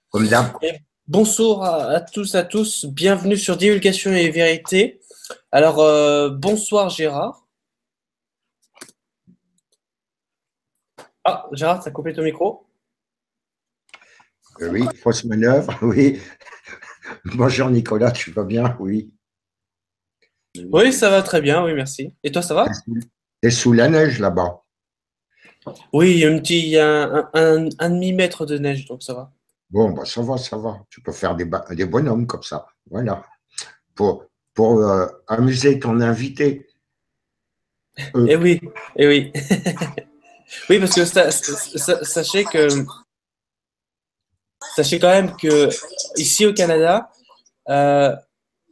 Comme d'hab. Et bonsoir à tous, bienvenue sur Divulgation et Vérité. Alors, bonsoir Gérard. Ah, Gérard, t'as coupé ton micro? Oui, fausse manœuvre, oui. Bonjour Nicolas, tu vas bien? Oui. Oui, ça va très bien, oui, merci. Et toi, ça va? T'es sous la neige là-bas. Oui, il y a un demi-mètre de neige, donc ça va. Bon, bah, ça va, ça va. Tu peux faire des bonhommes comme ça. Voilà. Pour, pour amuser ton invité. Eh Euh, oui, eh oui. Oui, parce que sachez quand même que ici au Canada, euh,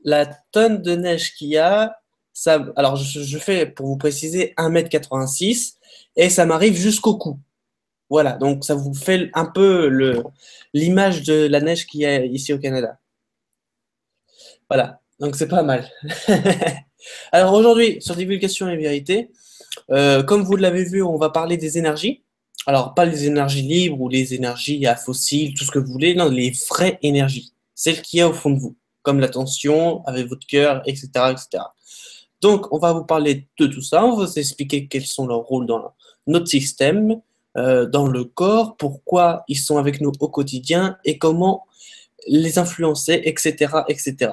la tonne de neige qu'il y a, ça, alors je fais, pour vous préciser, 1,86 m et ça m'arrive jusqu'au cou. Voilà, donc ça vous fait un peu l'image de la neige qu'il y a ici au Canada. Voilà, donc c'est pas mal. Alors aujourd'hui, sur Divulgation et Vérité, comme vous l'avez vu, on va parler des énergies. Alors, pas les énergies libres ou les énergies à fossiles, tout ce que vous voulez, non, les vraies énergies, celles qu'il y a au fond de vous, comme l'attention, avec votre cœur, etc., etc. Donc, on va vous parler de tout ça, on va vous expliquer quels sont leurs rôles dans notre système, dans le corps, pourquoi ils sont avec nous au quotidien et comment les influencer, etc., etc.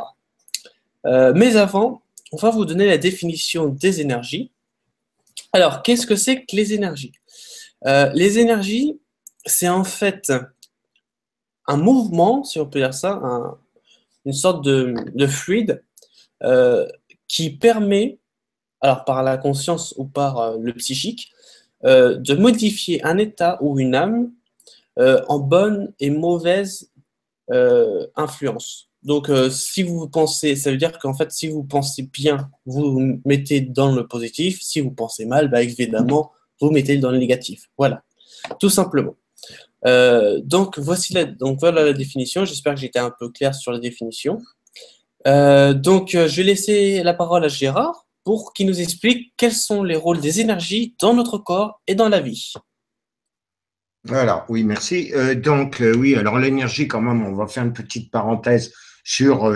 Mais avant, on va vous donner la définition des énergies. Alors, qu'est-ce que c'est que les énergies? Les énergies, c'est en fait un mouvement, si on peut dire ça, une sorte de fluide euh, qui permet, alors par la conscience ou par le psychique, de modifier un état ou une âme en bonne et mauvaise influence. Donc, si vous pensez, ça veut dire qu'en fait, si vous pensez bien, vous vous mettez dans le positif. Si vous pensez mal, bah, évidemment, vous mettez dans le négatif. Voilà, tout simplement. Donc voilà la définition. J'espère que j'étais un peu clair sur la définition. Je vais laisser la parole à Gérard pour qu'il nous explique quels sont les rôles des énergies dans notre corps et dans la vie. voilà, oui, merci. Oui, alors l'énergie, quand même, on va faire une petite parenthèse sur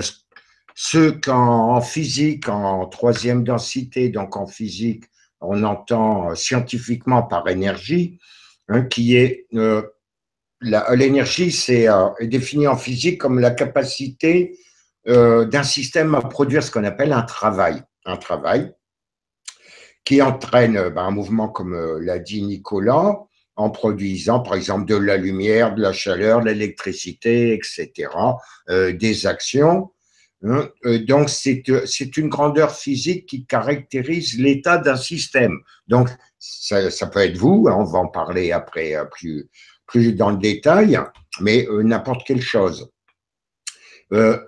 ce qu'en physique, en troisième densité, donc en physique, on entend scientifiquement par énergie, hein, qui est l'énergie, est défini en physique comme la capacité d'un système à produire ce qu'on appelle un travail qui entraîne un mouvement, comme l'a dit Nicolas, en produisant par exemple de la lumière, de la chaleur, de l'électricité, etc., des actions. Hein. Donc, c'est une grandeur physique qui caractérise l'état d'un système. Donc, ça peut être vous, hein, on va en parler après plus dans le détail, mais n'importe quelle chose.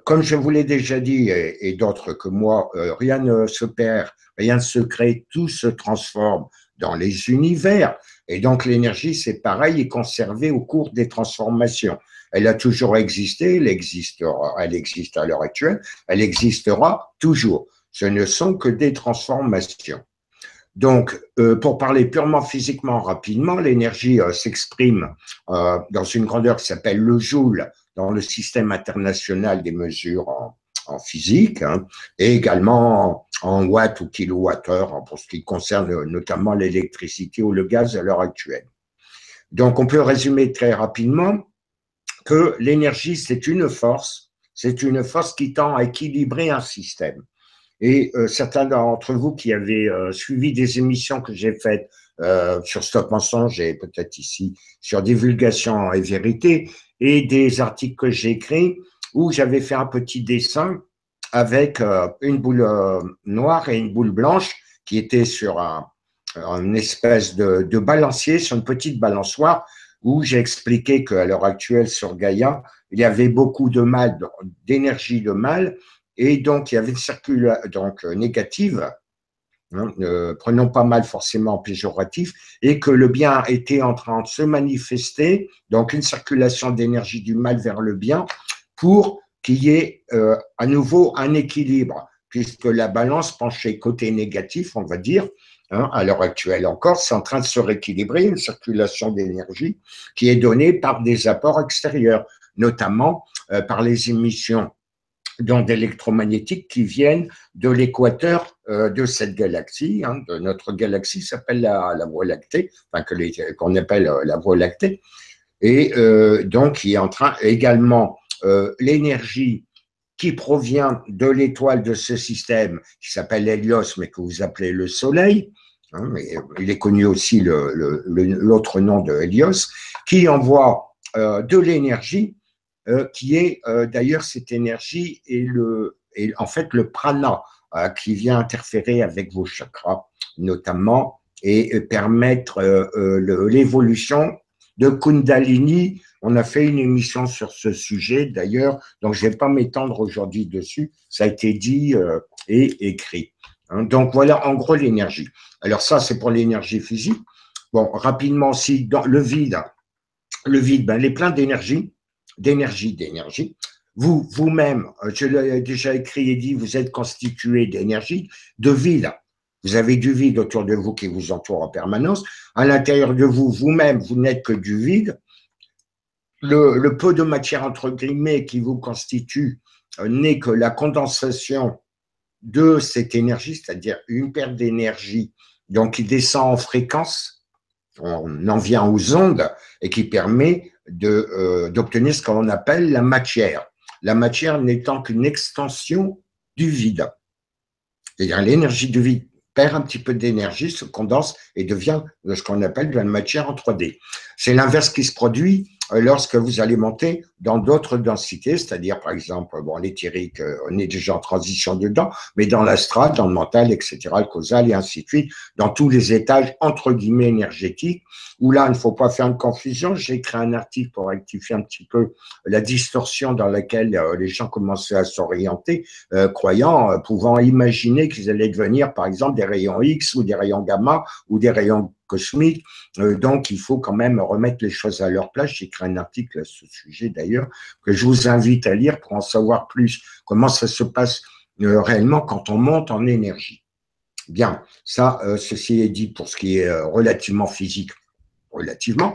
Comme je vous l'ai déjà dit, et d'autres que moi, rien ne se perd, rien ne se crée, tout se transforme dans les univers. Et donc l'énergie, c'est pareil, est conservée au cours des transformations. Elle a toujours existé, elle existe à l'heure actuelle, elle existera toujours. Ce ne sont que des transformations. Donc, pour parler purement physiquement rapidement, l'énergie s'exprime dans une grandeur qui s'appelle le joule dans le système international des mesures en physique, hein, et également en watts ou kilowattheures pour ce qui concerne notamment l'électricité ou le gaz à l'heure actuelle. Donc, on peut résumer très rapidement que l'énergie, c'est une force qui tend à équilibrer un système. Et certains d'entre vous qui avaient suivi des émissions que j'ai faites sur Stop Mensonge et peut-être ici sur Divulgation et Vérité, et des articles que j'ai écrits où j'avais fait un petit dessin avec une boule noire et une boule blanche qui était sur une espèce de balancier, sur une petite balançoire, où j'ai expliqué qu'à l'heure actuelle sur Gaïa, il y avait beaucoup de mal, d'énergie de mal, et donc il y avait une circulation négative, hein, prenons pas mal forcément péjoratif, et que le bien était en train de se manifester, donc une circulation d'énergie du mal vers le bien, pour qu'il y ait à nouveau un équilibre, puisque la balance penchait côté négatif, on va dire, hein, à l'heure actuelle encore, c'est en train de se rééquilibrer, une circulation d'énergie qui est donnée par des apports extérieurs, notamment par les émissions d'ondes électromagnétiques qui viennent de l'équateur de cette galaxie, hein, de notre galaxie s'appelle la Voie lactée, enfin qu'on appelle la Voie lactée, et donc qui est en train également l'énergie qui provient de l'étoile de ce système qui s'appelle Hélios, mais que vous appelez le Soleil, hein, mais il est connu aussi l'autre nom de Hélios, qui envoie de l'énergie qui est d'ailleurs cette énergie et en fait le prana qui vient interférer avec vos chakras notamment et permettre l'évolution de Kundalini. On a fait une émission sur ce sujet d'ailleurs, donc je ne vais pas m'étendre aujourd'hui dessus, ça a été dit et écrit. Hein, donc voilà en gros l'énergie. Alors ça c'est pour l'énergie physique. Bon, rapidement aussi, dans le vide, ben, il est plein d'énergie. Vous-même, je l'ai déjà écrit et dit, vous êtes constitué d'énergie, de vide. Vous avez du vide autour de vous qui vous entoure en permanence. À l'intérieur de vous, vous-même, vous n'êtes que du vide. Le peu de matière, entre guillemets, qui vous constitue n'est que la condensation de cette énergie, c'est-à-dire une perte d'énergie, donc qui descend en fréquence, on en vient aux ondes et qui permet d'obtenir ce qu'on appelle la matière. La matière n'étant qu'une extension du vide. C'est-à-dire l'énergie du vide perd un petit peu d'énergie, se condense et devient ce qu'on appelle de la matière en 3D. C'est l'inverse qui se produit lorsque vous allez monter dans d'autres densités, c'est-à-dire par exemple, bon, l'éthérique, on est déjà en transition dedans, mais dans l'astral, dans le mental, etc., le causal et ainsi de suite, dans tous les étages entre guillemets énergétiques, où là, il ne faut pas faire une confusion. J'ai écrit un article pour rectifier un petit peu la distorsion dans laquelle les gens commençaient à s'orienter, croyant, pouvant imaginer qu'ils allaient devenir, par exemple, des rayons X ou des rayons gamma ou des rayons cosmiques. Donc, il faut quand même remettre les choses à leur place. J'ai écrit un article à ce sujet d'ailleurs, que je vous invite à lire pour en savoir plus, comment ça se passe réellement quand on monte en énergie. Bien, ça, ceci est dit pour ce qui est relativement physique, relativement.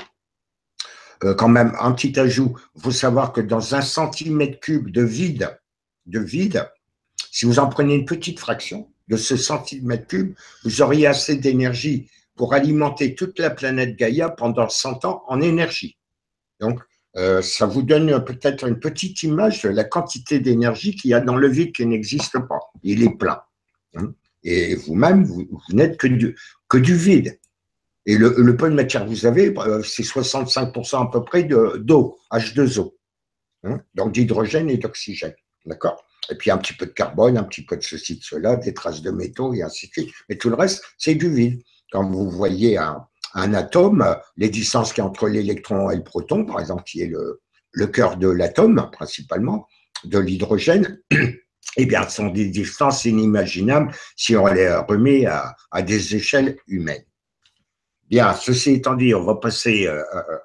Quand même, un petit ajout, il faut savoir que dans 1 cm³ de vide, si vous en prenez une petite fraction de ce cm³, vous auriez assez d'énergie pour alimenter toute la planète Gaïa pendant 100 ans en énergie. Donc, ça vous donne peut-être une petite image de la quantité d'énergie qu'il y a dans le vide qui n'existe pas. Il est plein. Hein. Et vous-même, vous n'êtes que du vide. Et le peu de matière que vous avez, c'est 65% à peu près d'eau, H2O. Hein, donc d'hydrogène et d'oxygène. D'accord? Et puis un petit peu de carbone, un petit peu de ceci, de cela, des traces de métaux et ainsi de suite. Mais tout le reste, c'est du vide. Quand vous voyez un atome, les distances qu'il y a entre l'électron et le proton, par exemple, qui est le cœur de l'atome, principalement, de l'hydrogène, eh bien, ce sont des distances inimaginables si on les remet à des échelles humaines. Bien, ceci étant dit, on va passer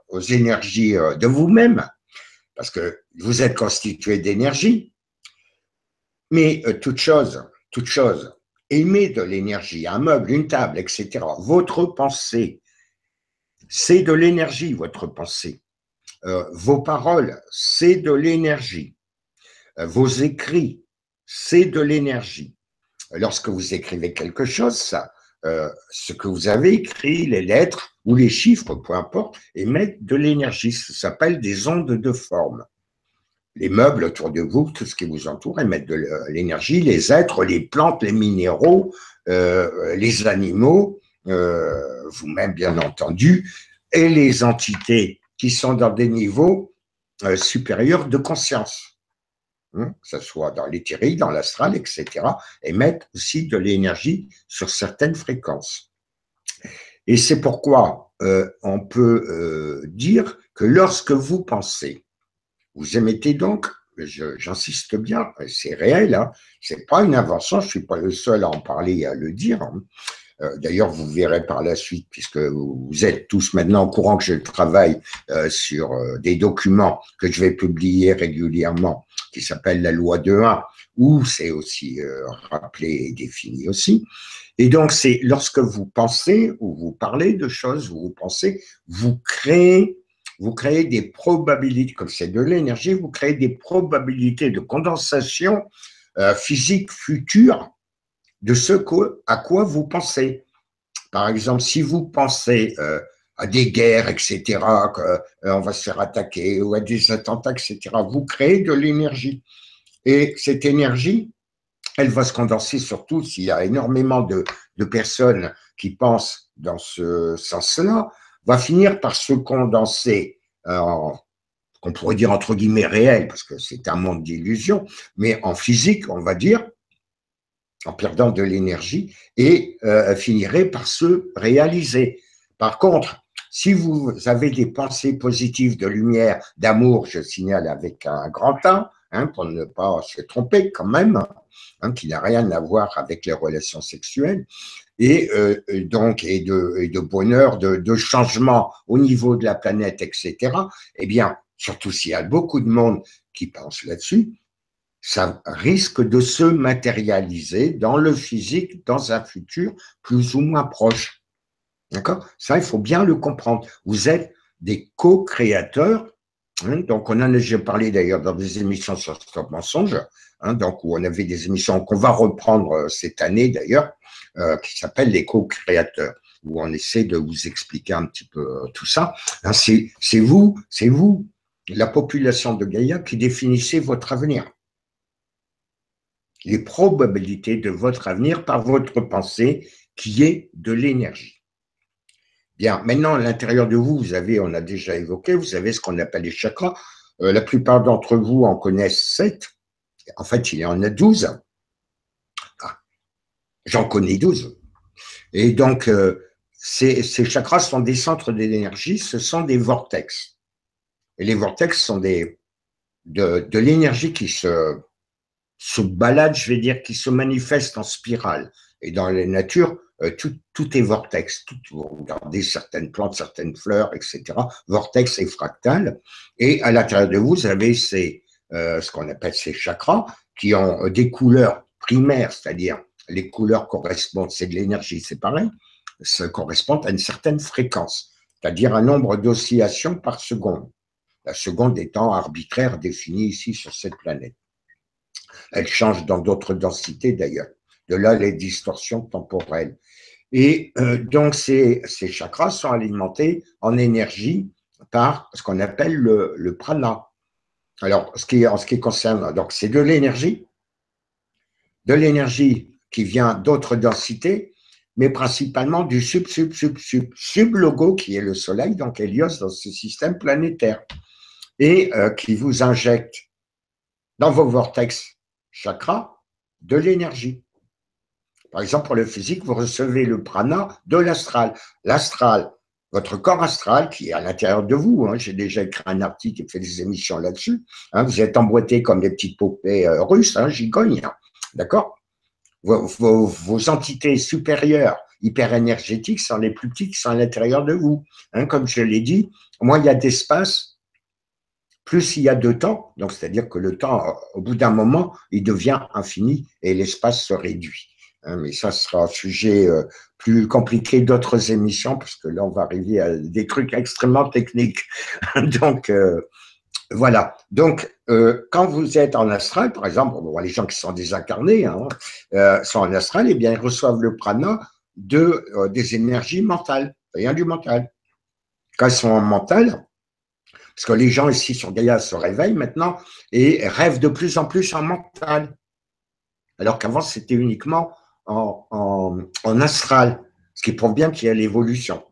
aux énergies de vous-même, parce que vous êtes constitué d'énergie, mais toute chose émet de l'énergie, un meuble, une table, etc. Votre pensée, c'est de l'énergie, votre pensée. Vos paroles, c'est de l'énergie. Vos écrits, c'est de l'énergie. Lorsque vous écrivez quelque chose, ça, ce que vous avez écrit, les lettres ou les chiffres, peu importe, émettent de l'énergie. Ça s'appelle des ondes de forme. Les meubles autour de vous, tout ce qui vous entoure, émettent de l'énergie. Les êtres, les plantes, les minéraux, les animaux, vous-même bien entendu, et les entités qui sont dans des niveaux supérieurs de conscience, que ce soit dans l'éthérique, dans l'astral, etc., émettent aussi de l'énergie sur certaines fréquences. Et c'est pourquoi on peut dire que lorsque vous pensez, vous émettez donc, j'insiste bien, c'est réel, hein, c'est pas une invention, je suis pas le seul à en parler et à le dire. Hein. D'ailleurs, vous verrez par la suite, puisque vous êtes tous maintenant au courant que je travaille sur des documents que je vais publier régulièrement, qui s'appellent la loi de 1, où c'est aussi rappelé et défini aussi. Et donc, c'est lorsque vous pensez ou vous parlez de choses, vous pensez, vous créez des probabilités, comme c'est de l'énergie, vous créez des probabilités de condensation physique future de ce à quoi vous pensez. Par exemple, si vous pensez à des guerres, etc., qu'on va se faire attaquer, ou à des attentats, etc., vous créez de l'énergie. Et cette énergie, elle va se condenser surtout s'il y a énormément de personnes qui pensent dans ce sens-là, va finir par se condenser en, qu'on pourrait dire entre guillemets réel, parce que c'est un monde d'illusions, mais en physique, on va dire, en perdant de l'énergie, et finirait par se réaliser. Par contre, si vous avez des pensées positives de lumière, d'amour, je signale avec un grand A, pour ne pas se tromper quand même, qui n'a rien à voir avec les relations sexuelles, et donc et de bonheur, de changement au niveau de la planète, etc. Eh bien, surtout s'il y a beaucoup de monde qui pense là-dessus, ça risque de se matérialiser dans le physique dans un futur plus ou moins proche. D'accord? Ça, il faut bien le comprendre. Vous êtes des co-créateurs. Donc, on en a déjà parlé d'ailleurs dans des émissions sur Stop Mensonge, donc où on avait des émissions qu'on va reprendre cette année d'ailleurs, qui s'appellent les co-créateurs, où on essaie de vous expliquer un petit peu tout ça. C'est vous, la population de Gaïa, qui définissez votre avenir. Les probabilités de votre avenir par votre pensée, qui est de l'énergie. Bien, maintenant, à l'intérieur de vous, vous avez, on a déjà évoqué, vous avez ce qu'on appelle les chakras. La plupart d'entre vous en connaissent 7. En fait, il y en a 12. Ah, j'en connais 12. Et donc, ces chakras sont des centres d'énergie, ce sont des vortex. Et les vortex sont de l'énergie qui se balade, je vais dire, qui se manifeste en spirale. Et dans la nature, tout est vortex. Vous regardez certaines plantes, certaines fleurs, etc. Vortex et fractal. Et à l'intérieur de vous, vous avez ce qu'on appelle ces chakras qui ont des couleurs primaires, c'est-à-dire les couleurs correspondent, c'est de l'énergie, c'est pareil, ça correspond à une certaine fréquence, c'est-à-dire un nombre d'oscillations par seconde. La seconde étant arbitraire définie ici sur cette planète. Elle change dans d'autres densités d'ailleurs. De là, les distorsions temporelles. Et donc, ces chakras sont alimentés en énergie par ce qu'on appelle le prana. Alors, en ce qui concerne, donc, c'est de l'énergie qui vient d'autres densités, mais principalement du sub-logo qui est le Soleil, donc Hélios dans ce système planétaire, et qui vous injecte dans vos vortex chakras de l'énergie. Par exemple, pour le physique, vous recevez le prana de l'astral. L'astral, votre corps astral qui est à l'intérieur de vous, j'ai déjà écrit un article et fait des émissions là-dessus, vous êtes emboîtés comme des petites poupées russes, gigognes, d'accord? Vos entités supérieures, hyper énergétiques, sont les plus petites qui sont à l'intérieur de vous. Comme je l'ai dit, moins il y a d'espace, plus il y a de temps, donc c'est-à-dire que le temps, au bout d'un moment, il devient infini et l'espace se réduit. Mais ça sera un sujet plus compliqué d'autres émissions, parce que là, on va arriver à des trucs extrêmement techniques. Donc, voilà. Donc, quand vous êtes en astral, par exemple, les gens qui sont désincarnés sont en astral, eh bien, ils reçoivent le prana des énergies mentales, rien du mental. Quand ils sont en mental, parce que les gens ici sur Gaïa se réveillent maintenant et rêvent de plus en plus en mental. Alors qu'avant, c'était uniquement en astral, ce qui prouve bien qu'il y a l'évolution.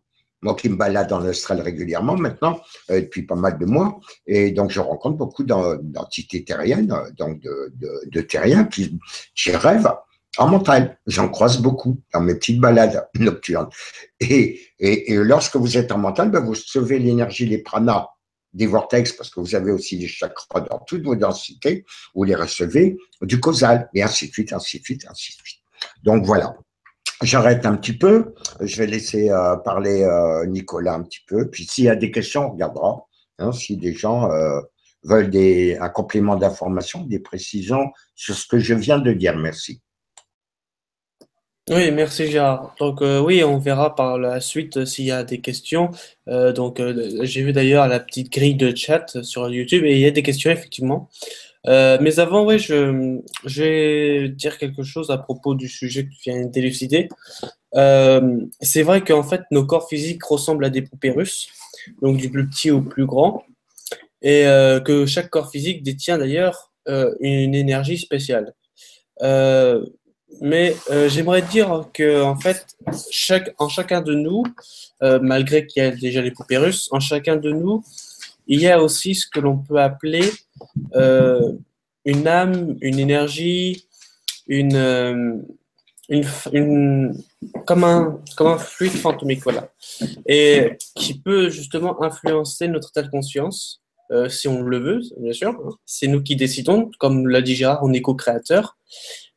Moi qui me balade en astral régulièrement maintenant, depuis pas mal de mois, et donc je rencontre beaucoup d'entités terriennes, donc de terriens qui rêvent en mental. J'en croise beaucoup dans mes petites balades nocturnes. Et lorsque vous êtes en mental, vous recevez l'énergie, les pranas, des vortex, parce que vous avez aussi des chakras dans toutes vos densités, vous les recevez du causal, et ainsi de suite, ainsi de suite, ainsi de suite. Donc voilà. J'arrête un petit peu, je vais laisser parler Nicolas un petit peu, puis s'il y a des questions, on regardera, si des gens veulent un complément d'information, des précisions sur ce que je viens de dire. Merci. Oui, merci Gérard. Donc oui, on verra par la suite s'il y a des questions. J'ai vu d'ailleurs la petite grille de chat sur YouTube et il y a des questions effectivement. Mais avant, oui, je vais dire quelque chose à propos du sujet que tu viens d'élucider. C'est vrai qu'en fait, nos corps physiques ressemblent à des poupées russes, donc du plus petit au plus grand, et que chaque corps physique détient d'ailleurs une énergie spéciale. Euh, J'aimerais dire que en fait, en chacun de nous, malgré qu'il y a déjà les poupées russes, en chacun de nous, il y a aussi ce que l'on peut appeler euh, une âme, une énergie, une, euh, une, une- comme un fluide fantomique, voilà, et qui peut justement influencer notre état de conscience, si on le veut, bien sûr. Hein. C'est nous qui décidons, comme l'a dit Gérard, on est co-créateur.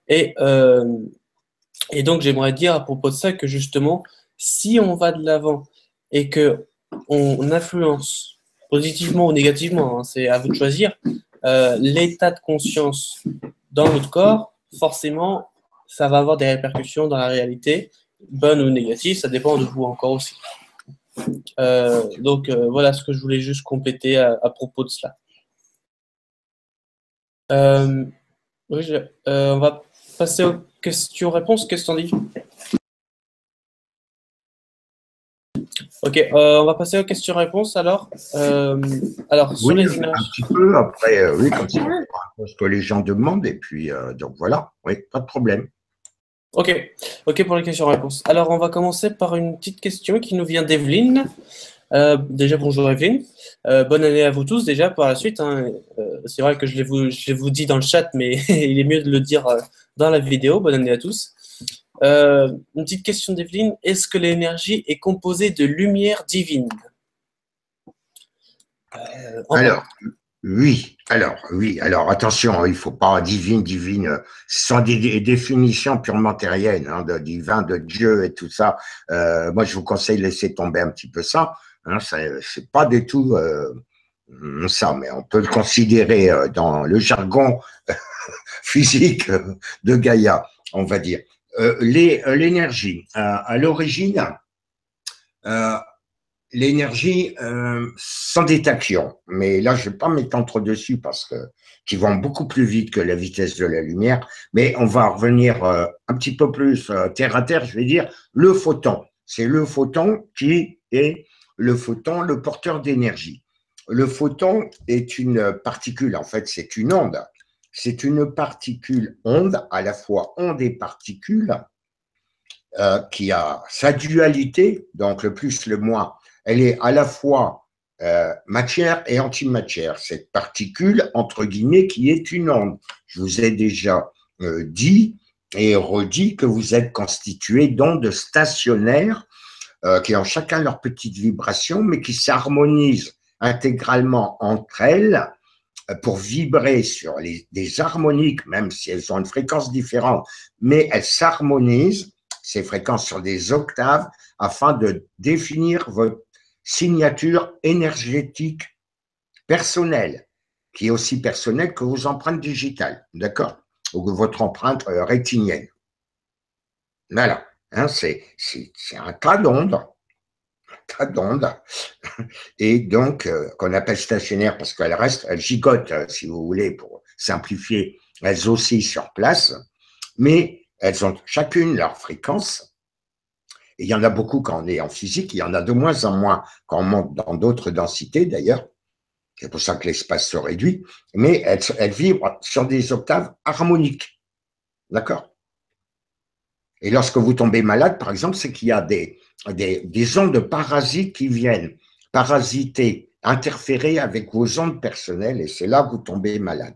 Et, euh, et donc, j'aimerais dire à propos de ça que justement, si on va de l'avant et que on influence positivement ou négativement, hein, c'est à vous de choisir, l'état de conscience dans notre corps, forcément, ça va avoir des répercussions dans la réalité, bonnes ou négatives, ça dépend de vous encore aussi. Voilà ce que je voulais juste compléter à propos de cela. Euh, oui, on va passer aux questions-réponses. Qu'est-ce que t'en dis? Ok, on va passer aux questions-réponses alors. Sur Oui, les un images. petit peu. Après, oui, comme ça, on répond ce que les gens demandent. Et puis, donc voilà, oui, pas de problème. Ok, ok pour les questions-réponses. Alors, on va commencer par une petite question qui nous vient d'Evelyne. Déjà, bonjour Evelyne. Bonne année à vous tous déjà par la suite. Hein. C'est vrai que je l'ai vous dit dans le chat, mais il est mieux de le dire dans la vidéo. Bonne année à tous. Une petite question d'Evelyne. Est-ce que l'énergie est composée de lumière divine? En- Alors, oui, alors attention, hein, il faut pas divine, ce sont des définitions purement terriennes, hein, de divin, de Dieu et tout ça. Moi, je vous conseille de laisser tomber un petit peu ça. Hein, c'est pas du tout ça, mais on peut le considérer dans le jargon physique de Gaïa, on va dire. L'énergie, à l'origine, euh, l'énergie sans détection. Mais là, je ne vais pas m'étendre dessus parce que qui vont beaucoup plus vite que la vitesse de la lumière. Mais on va revenir un petit peu plus terre à terre. Je vais dire le photon. C'est le photon qui est le photon, le porteur d'énergie. Le photon est une particule. En fait, c'est une onde. C'est une particule onde, à la fois onde et particule, qui a sa dualité, donc le plus, le moins. Elle est à la fois matière et antimatière, cette particule, entre guillemets, qui est une onde. Je vous ai déjà dit et redit que vous êtes constitué d'ondes stationnaires qui ont chacun leur petite vibration, mais qui s'harmonisent intégralement entre elles pour vibrer sur des harmoniques, même si elles ont une fréquence différente, mais elles s'harmonisent, ces fréquences, sur des octaves, afin de définir votre signature énergétique personnelle, qui est aussi personnelle que vos empreintes digitales, d'accord? Ou que votre empreinte rétinienne. Voilà, hein, c'est un tas d'ondes, et donc qu'on appelle stationnaire parce qu'elles restent, elles gigotent, si vous voulez, pour simplifier, elles oscillent sur place, mais elles ont chacune leur fréquence. Et il y en a beaucoup quand on est en physique, il y en a de moins en moins quand on monte dans d'autres densités d'ailleurs. C'est pour ça que l'espace se réduit, mais elles vibrent sur des octaves harmoniques. D'accord? Et lorsque vous tombez malade, par exemple, c'est qu'il y a des ondes de parasites qui viennent parasiter, interférer avec vos ondes personnelles, et c'est là que vous tombez malade.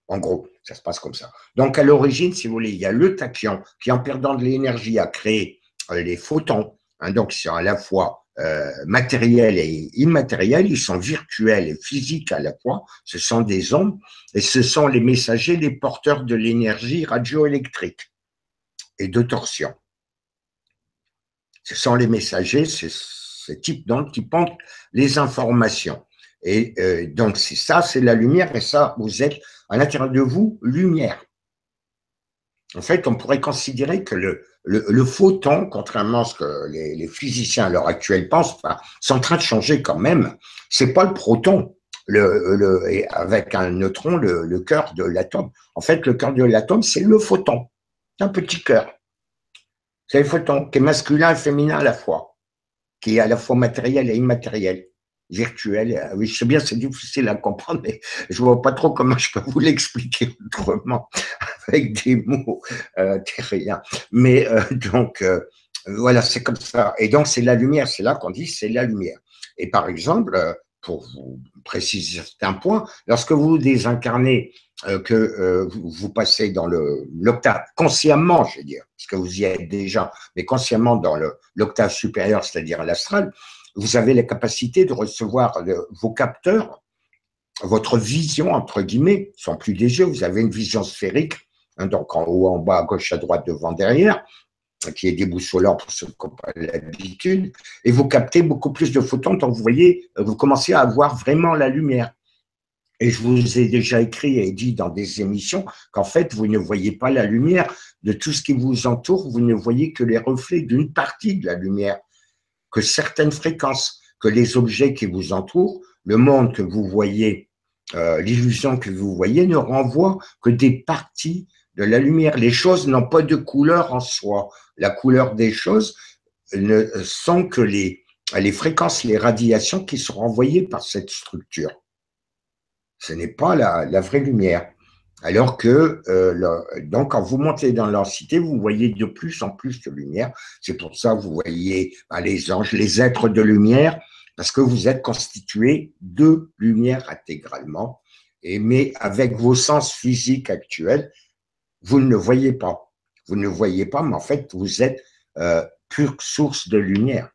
En gros, ça se passe comme ça. Donc, à l'origine, si vous voulez, il y a le tachyon qui, en perdant de l'énergie, a créé les photons. Hein, donc, ils sont à la fois matériels et immatériels, ils sont virtuels et physiques à la fois. Ce sont des ondes, et ce sont les messagers, les porteurs de l'énergie radioélectrique et de torsion. Ce sont les messagers, c'est ce type d'ondes qui portent les informations. Et donc, c'est ça, c'est la lumière, et ça, vous êtes à l'intérieur de vous, lumière. En fait, on pourrait considérer que le photon, contrairement à ce que les physiciens à l'heure actuelle pensent, enfin, c'est en train de changer quand même. C'est pas le proton, et avec un neutron, le cœur de l'atome. En fait, le cœur de l'atome, c'est le photon. C'est un petit cœur. C'est le photon qui est masculin et féminin à la fois, qui est à la fois matériel et immatériel, virtuel. Oui, je sais bien, c'est difficile à comprendre, mais je vois pas trop comment je peux vous l'expliquer autrement avec des mots terriens. Mais donc, voilà, c'est comme ça. Et donc, c'est la lumière, c'est là qu'on dit c'est la lumière. Et par exemple, pour vous préciser certains points, lorsque vous désincarnez, que vous passez dans l'octave, consciemment, je veux dire, parce que vous y êtes déjà, mais consciemment dans l'octave supérieure, c'est-à-dire l'astral, vous avez la capacité de recevoir vos capteurs, votre vision, entre guillemets, sont plus des yeux, vous avez une vision sphérique, hein, donc en haut, en bas, à gauche, à droite, devant, derrière, qui est déboussolant pour ceux qui n'ont pas l'habitude, et vous captez beaucoup plus de photons, donc vous voyez, vous commencez à avoir vraiment la lumière. Et je vous ai déjà écrit et dit dans des émissions qu'en fait, vous ne voyez pas la lumière de tout ce qui vous entoure, vous ne voyez que les reflets d'une partie de la lumière, que certaines fréquences, que les objets qui vous entourent, le monde que vous voyez, l'illusion que vous voyez ne renvoie que des parties de la lumière. Les choses n'ont pas de couleur en soi. La couleur des choses ne sont que les fréquences, les radiations qui sont renvoyées par cette structure. Ce n'est pas la vraie lumière. Alors que, donc, quand vous montez dans l'entité, vous voyez de plus en plus de lumière. C'est pour ça que vous voyez les anges, les êtres de lumière, parce que vous êtes constitué de lumière intégralement. Mais avec vos sens physiques actuels, vous ne le voyez pas. Vous ne le voyez pas, mais en fait, vous êtes pure source de lumière.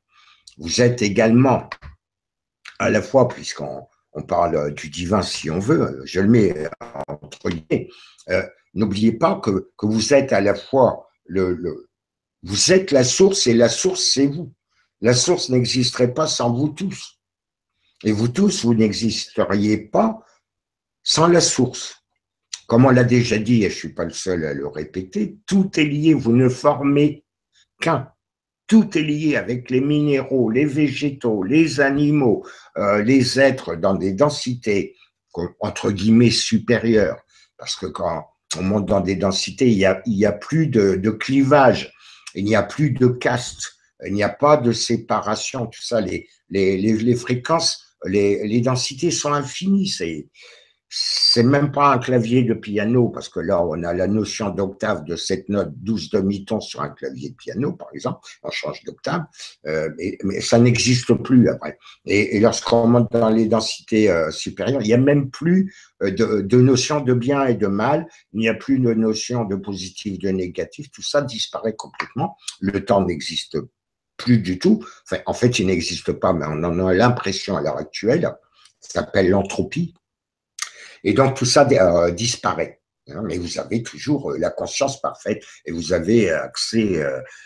Vous êtes également, à la fois, puisqu'on parle du divin si on veut, je le mets entre guillemets, n'oubliez pas que vous êtes à la fois vous êtes la source et la source c'est vous. La source n'existerait pas sans vous tous. Et vous tous, vous n'existeriez pas sans la source. Comme on l'a déjà dit, et je ne suis pas le seul à le répéter, tout est lié, vous ne formez qu'un. Tout est lié avec les minéraux, les végétaux, les animaux, les êtres dans des densités, entre guillemets, supérieures. Parce que quand on monte dans des densités, il y a plus de clivage, il n'y a plus de caste, il n'y a pas de séparation, tout ça, les fréquences, les densités sont infinies, c'est même pas un clavier de piano, parce que là, on a la notion d'octave de cette note 12 demi-tons sur un clavier de piano, par exemple, on change d'octave, mais ça n'existe plus après. Et lorsqu'on monte dans les densités supérieures, il n'y a même plus de notion de bien et de mal, il n'y a plus de notion de positif, de négatif, tout ça disparaît complètement, le temps n'existe plus du tout, enfin, en fait, il n'existe pas, mais on en a l'impression à l'heure actuelle, ça s'appelle l'entropie. Et donc, tout ça disparaît. Mais vous avez toujours la conscience parfaite et vous avez accès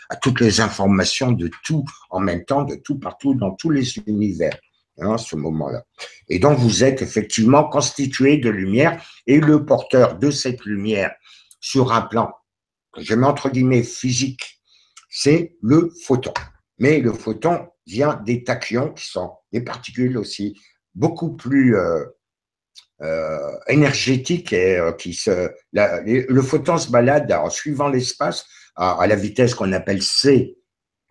à toutes les informations de tout en même temps, de tout partout, dans tous les univers, à ce moment-là. Et donc, vous êtes effectivement constitué de lumière et le porteur de cette lumière sur un plan, je mets entre guillemets physique, c'est le photon. Mais le photon vient des tachyons qui sont des particules aussi beaucoup plus énergétique et le photon se balade en suivant l'espace à la vitesse qu'on appelle C,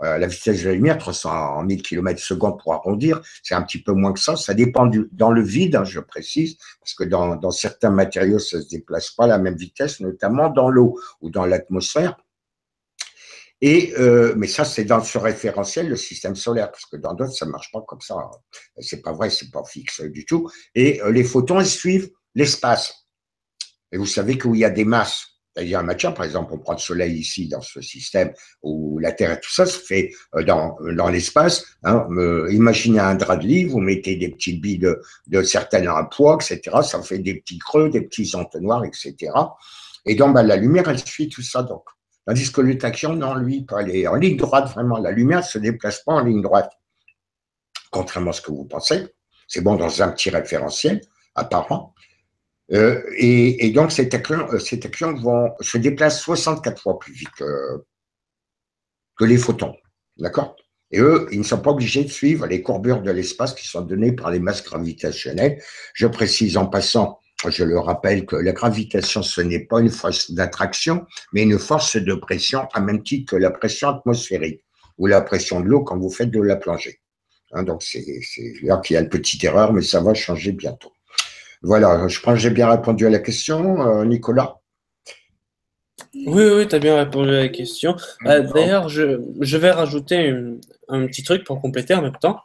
la vitesse de la lumière, 300 en 1000 km/s pour arrondir, c'est un petit peu moins que ça dépend dans le vide, hein, je précise, parce que dans certains matériaux, ça ne se déplace pas à la même vitesse, notamment dans l'eau ou dans l'atmosphère. Mais ça, c'est dans ce référentiel, le système solaire, parce que dans d'autres, ça ne marche pas comme ça. C'est pas vrai, c'est pas fixe du tout. Et les photons, ils suivent l'espace. Et vous savez qu'il y a des masses. C'est-à-dire un matière, par exemple, on prend le Soleil ici, dans ce système, où la Terre et tout ça se fait dans l'espace. Hein, imaginez un drap de lit, vous mettez des petites billes de certains poids, etc. Ça fait des petits creux, des petits entonnoirs, etc. Et donc, la lumière, elle suit tout ça. Donc. Tandis que le tachyon, non, lui, peut aller en ligne droite, vraiment. La lumière ne se déplace pas en ligne droite, contrairement à ce que vous pensez. C'est bon dans un petit référentiel apparent. Et donc, ces tachyons se déplacent 64 fois plus vite que les photons. D'accord? Et eux, ils ne sont pas obligés de suivre les courbures de l'espace qui sont données par les masses gravitationnelles. Je précise en passant, je le rappelle, que la gravitation, ce n'est pas une force d'attraction, mais une force de pression, à même titre que la pression atmosphérique ou la pression de l'eau quand vous faites de la plongée. Hein, donc, c'est là qu'il y a une petite erreur, mais ça va changer bientôt. Voilà, je pense que j'ai bien répondu à la question, Nicolas. Oui, oui, tu as bien répondu à la question. D'ailleurs, je vais rajouter un petit truc pour compléter en même temps.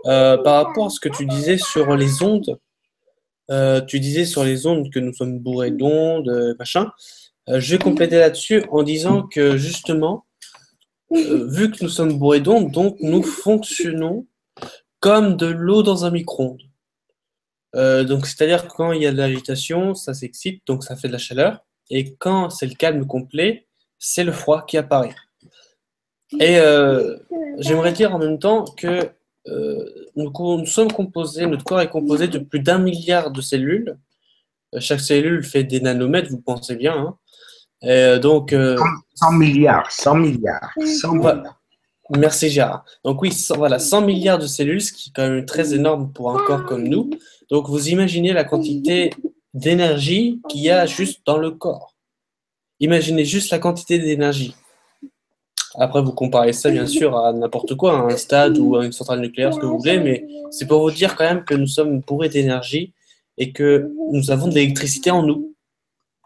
Par rapport à ce que tu disais sur les ondes, tu disais sur les ondes que nous sommes bourrés d'ondes, machin. Je vais compléter là-dessus en disant que justement, vu que nous sommes bourrés d'ondes, donc nous fonctionnons comme de l'eau dans un micro-ondes. Donc, c'est-à-dire que quand il y a de l'agitation, ça s'excite, donc ça fait de la chaleur. Et quand c'est le calme complet, c'est le froid qui apparaît. Et j'aimerais dire en même temps que nous sommes composés, notre corps est composé de plus d'1 milliard de cellules. Chaque cellule fait des nanomètres, vous pensez bien, hein. Et donc, 100 milliards, 100 milliards, 100 milliards. merci Gérard. Donc oui, voilà, 100 milliards de cellules, ce qui est quand même très énorme pour un corps comme nous. Donc vous imaginez la quantité d'énergie qu'il y a juste dans le corps. Imaginez juste la quantité d'énergie. Après, vous comparez ça bien sûr à n'importe quoi, à un stade ou à une centrale nucléaire, ce que vous voulez, mais c'est pour vous dire quand même que nous sommes bourrés d'énergie et que nous avons de l'électricité en nous.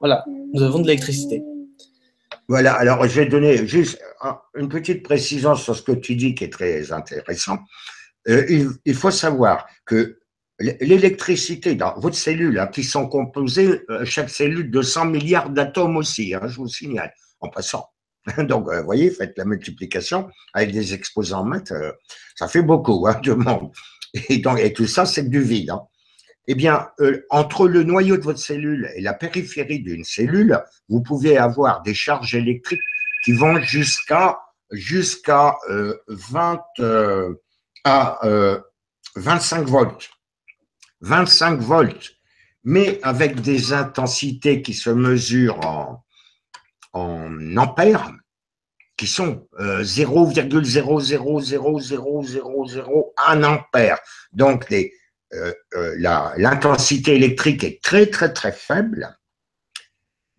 Voilà, nous avons de l'électricité. Voilà, alors je vais donner juste une petite précision sur ce que tu dis qui est très intéressant. Il faut savoir que l'électricité dans votre cellule, hein, qui sont composées, chaque cellule, de 100 milliards d'atomes aussi, hein, je vous signale, en passant. Donc, vous voyez, faites la multiplication avec des exposants maths, ça fait beaucoup hein, de monde. Et tout ça, c'est du vide. Hein. Eh bien, entre le noyau de votre cellule et la périphérie d'une cellule, vous pouvez avoir des charges électriques qui vont jusqu'à 20 à 25 volts. 25 volts, mais avec des intensités qui se mesurent en ampères, qui sont 0,0000001 ampère. Donc, l'intensité électrique est très, très, très faible,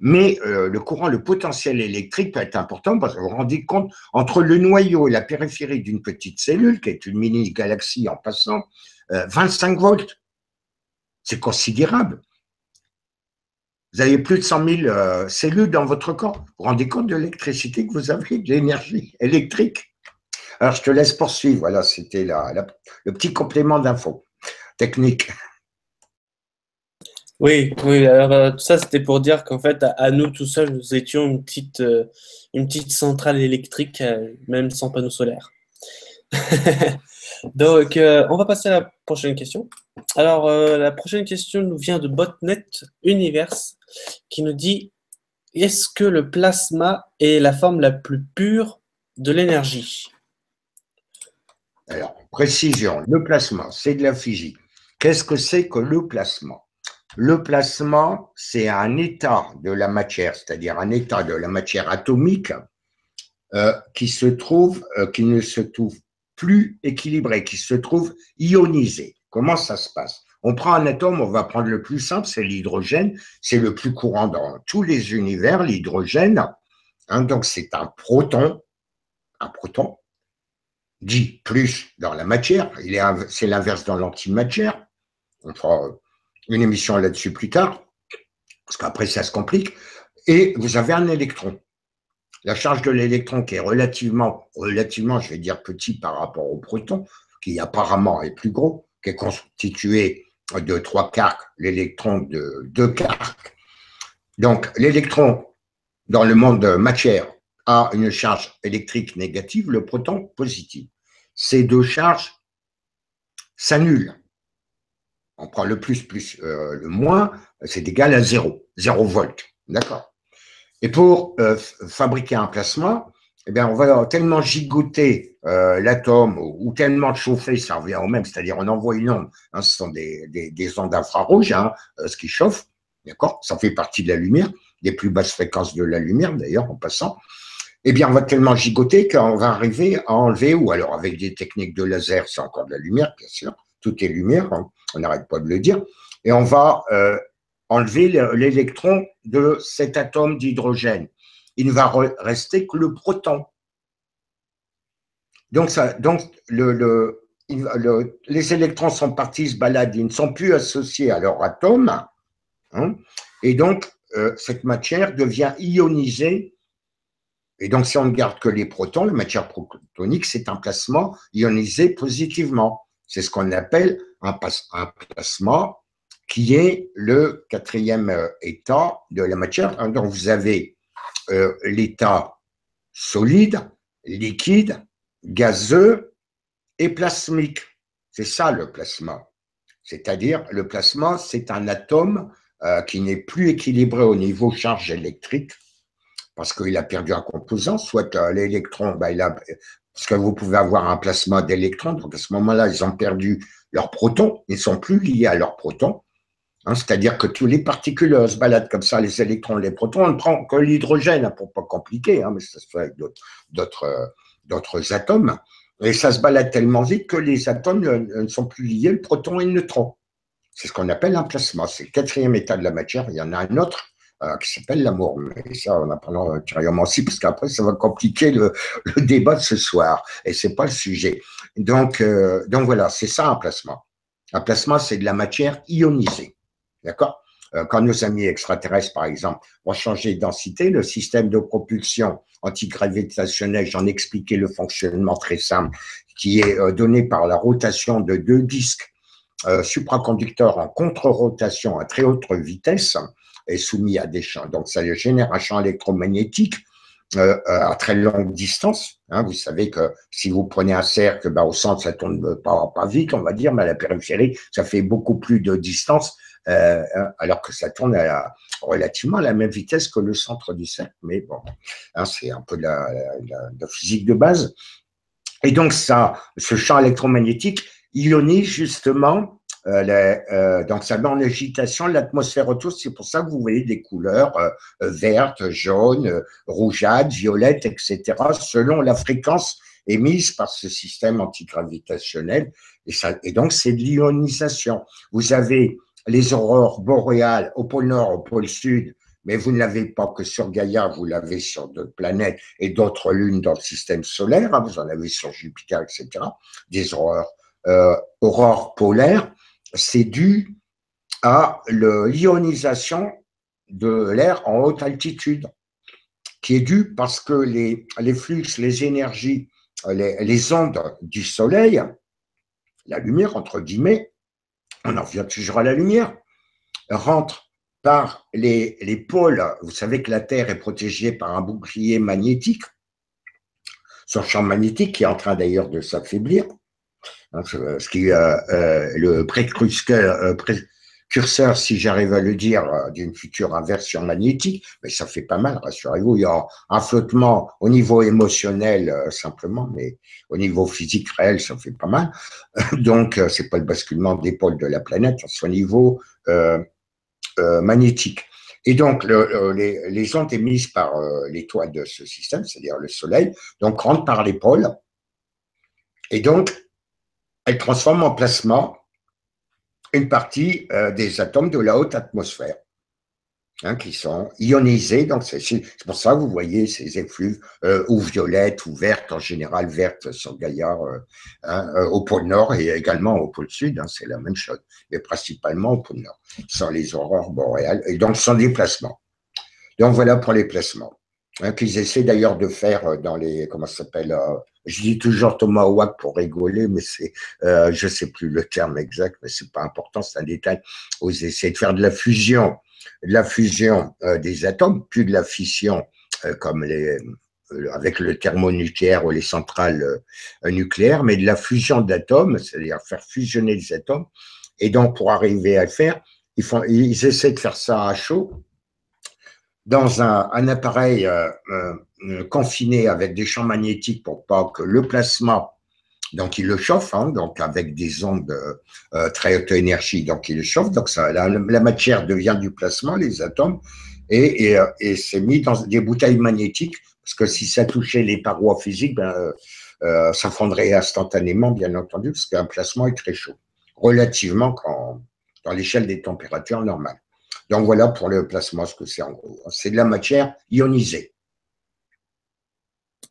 mais le potentiel électrique peut être important parce que vous vous rendez compte, entre le noyau et la périphérie d'une petite cellule, qui est une mini-galaxie en passant, 25 volts, c'est considérable. Vous avez plus de 100 000 cellules dans votre corps. Vous vous rendez compte de l'électricité que vous avez, de l'énergie électrique? Alors, je te laisse poursuivre. Voilà, c'était le petit complément d'info technique. Oui, oui, alors tout ça c'était pour dire qu'en fait, à nous tout seuls, nous étions une petite centrale électrique, même sans panneaux solaires. Donc, on va passer à la prochaine question. Alors, la prochaine question nous vient de Botnet Universe qui nous dit: est-ce que le plasma est la forme la plus pure de l'énergie? Alors, précision, le plasma, c'est de la physique. Qu'est-ce que c'est que le plasma? Le plasma, c'est un état de la matière, c'est-à-dire un état de la matière atomique qui ne se trouve plus équilibré, qui se trouve ionisé. Comment ça se passe? On prend un atome, on va prendre le plus simple, c'est l'hydrogène. C'est le plus courant dans tous les univers, l'hydrogène. Hein, donc, c'est un proton dit plus dans la matière. C'est l'inverse dans l'antimatière. On fera une émission là-dessus plus tard, parce qu'après, ça se complique. Et vous avez un électron. La charge de l'électron qui est relativement, je vais dire petit par rapport au proton, qui apparemment est plus gros, qui est constitué de 3 quarks, l'électron de 2 quarks. Donc, l'électron, dans le monde de matière, a une charge électrique négative, le proton positive. Ces deux charges s'annulent. On prend le plus plus le moins, c'est égal à 0 volt. D'accord? Et pour fabriquer un plasma, eh bien, on va tellement gigoter l'atome ou tellement chauffer, ça revient au même, c'est-à-dire on envoie une onde, hein, ce sont des ondes infrarouges, hein, ce qui chauffe, d'accord? Ça fait partie de la lumière, des plus basses fréquences de la lumière d'ailleurs en passant. Eh bien, on va tellement gigoter qu'on va arriver à enlever, ou alors avec des techniques de laser, c'est encore de la lumière, bien sûr, tout est lumière, hein, on n'arrête pas de le dire, et on va enlever l'électron de cet atome d'hydrogène. Il ne va rester que le proton. Donc, les électrons sont partis, se baladent, ils ne sont plus associés à leur atome, hein, et donc cette matière devient ionisée. Et donc, si on ne garde que les protons, la matière protonique, c'est un plasma ionisé positivement. C'est ce qu'on appelle un plasma, qui est le quatrième état de la matière. Donc, vous avez l'état solide, liquide, gazeux et plasmique. C'est ça le plasma. C'est-à-dire, le plasma, c'est un atome qui n'est plus équilibré au niveau charge électrique parce qu'il a perdu un composant, soit l'électron, parce que vous pouvez avoir un plasma d'électrons, donc à ce moment-là, ils ont perdu leurs protons, ils ne sont plus liés à leurs protons, hein, c'est-à-dire que tous les particules se baladent comme ça, les électrons, les protons, on ne prend que l'hydrogène, hein, pour pas compliquer, hein, mais ça se fait avec d'autres atomes, et ça se balade tellement vite que les atomes ne sont plus liés, le proton et le neutron. C'est ce qu'on appelle un plasma, c'est le quatrième état de la matière, il y en a un autre, qui s'appelle l'amour. Mais ça, on apprendra ultérieurement aussi, parce qu'après, ça va compliquer le débat de ce soir. Et c'est pas le sujet. Donc voilà, c'est ça un plasma. Un plasma, c'est de la matière ionisée. D'accord? Quand nos amis extraterrestres, par exemple, vont changer de densité, le système de propulsion antigravitationnel, j'en ai expliqué le fonctionnement très simple, qui est donné par la rotation de deux disques supraconducteurs en contre-rotation à très haute vitesse, est soumis à des champs. Donc, ça génère un champ électromagnétique à très longue distance. Hein. Vous savez que si vous prenez un cercle, au centre, ça tourne pas vite, on va dire, mais à la périphérie, ça fait beaucoup plus de distance, alors que ça tourne relativement à la même vitesse que le centre du cercle. Mais bon, hein, c'est un peu de la physique de base. Et donc, ce champ électromagnétique ionise justement donc ça met en agitation l'atmosphère autour, c'est pour ça que vous voyez des couleurs vertes, jaunes, rougeâtres, violettes, etc., selon la fréquence émise par ce système antigravitationnel, et donc c'est de l'ionisation. Vous avez les aurores boréales au pôle nord, au pôle sud, mais vous ne l'avez pas que sur Gaïa, vous l'avez sur d'autres planètes et d'autres lunes dans le système solaire, hein, vous en avez sur Jupiter, etc., des aurores polaires. C'est dû à l'ionisation de l'air en haute altitude, qui est due parce que les flux, les énergies, les ondes du soleil, la lumière, entre guillemets, on en revient toujours à la lumière, rentrent par les pôles. Vous savez que la Terre est protégée par un bouclier magnétique, son champ magnétique qui est en train d'ailleurs de s'affaiblir, ce qui le précurseur, si j'arrive à le dire, d'une future inversion magnétique, mais ça fait pas mal, rassurez-vous, il y a un flottement au niveau émotionnel simplement, mais au niveau physique réel, ça fait pas mal. Donc, c'est pas le basculement des pôles de la planète, c'est au niveau magnétique. Et donc, les ondes émises par l'étoile de ce système, c'est-à-dire le Soleil, donc rentrent par les pôles, et donc, elles transforment en plasma une partie des atomes de la haute atmosphère, hein, qui sont ionisés. Donc, c'est pour ça que vous voyez ces effluves ou violettes ou vertes, en général vertes sur Gaïa, au pôle Nord et également au pôle Sud, hein, c'est la même chose, mais principalement au pôle Nord. Ce sont les aurores boréales, et donc ce sont des plasmas. Donc, voilà pour les plasmas, hein, qu'ils essaient d'ailleurs de faire dans les, comment ça s'appelle, je dis toujours tomahawk pour rigoler, mais c'est, je ne sais plus le terme exact, mais c'est pas important, c'est un détail. Ils essaient de faire de la fusion des atomes, plus de la fission comme avec le thermonucléaire ou les centrales nucléaires, mais de la fusion d'atomes, c'est-à-dire faire fusionner les atomes. Et donc, pour arriver à le faire, ils essaient de faire ça à chaud dans un appareil confiné avec des champs magnétiques pour pas que le plasma, donc il le chauffe, hein, donc avec des ondes très haute énergie, donc il le chauffe, donc ça, la matière devient du plasma, les atomes, et c'est mis dans des bouteilles magnétiques, parce que si ça touchait les parois physiques, ben, ça fondrait instantanément, bien entendu, parce qu'un plasma est très chaud, relativement dans l'échelle des températures normales. Donc voilà pour le plasma ce que c'est en gros. C'est de la matière ionisée.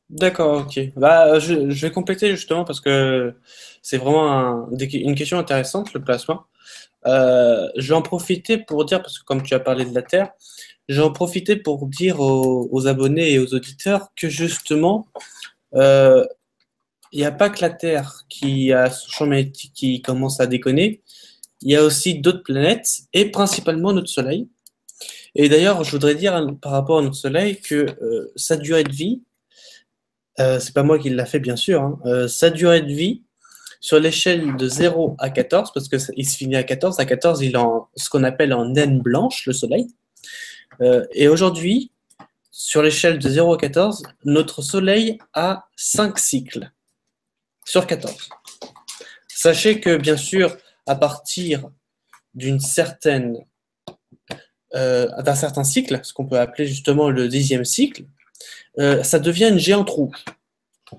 D'accord, ok. Bah, je vais compléter justement parce que c'est vraiment une question intéressante, le plasma. Je vais en profiter pour dire, parce que comme tu as parlé de la Terre, je vais en profiter pour dire aux abonnés et aux auditeurs que justement, euh, il n'y a pas que la Terre qui a son champ magnétique qui commence à déconner, il y a aussi d'autres planètes et principalement notre Soleil. Et d'ailleurs, je voudrais dire par rapport à notre Soleil que sa durée de vie, c'est pas moi qui l'a fait bien sûr, hein, sa durée de vie sur l'échelle de 0 à 14, parce qu'il se finit à 14 il est en ce qu'on appelle en naine blanche, le Soleil. Et aujourd'hui, sur l'échelle de 0 à 14, notre Soleil a 5 cycles sur 14. Sachez que, bien sûr, à partir d'une certaine, d'un certain cycle, ce qu'on peut appeler justement le 10e cycle, ça devient une géante rouge.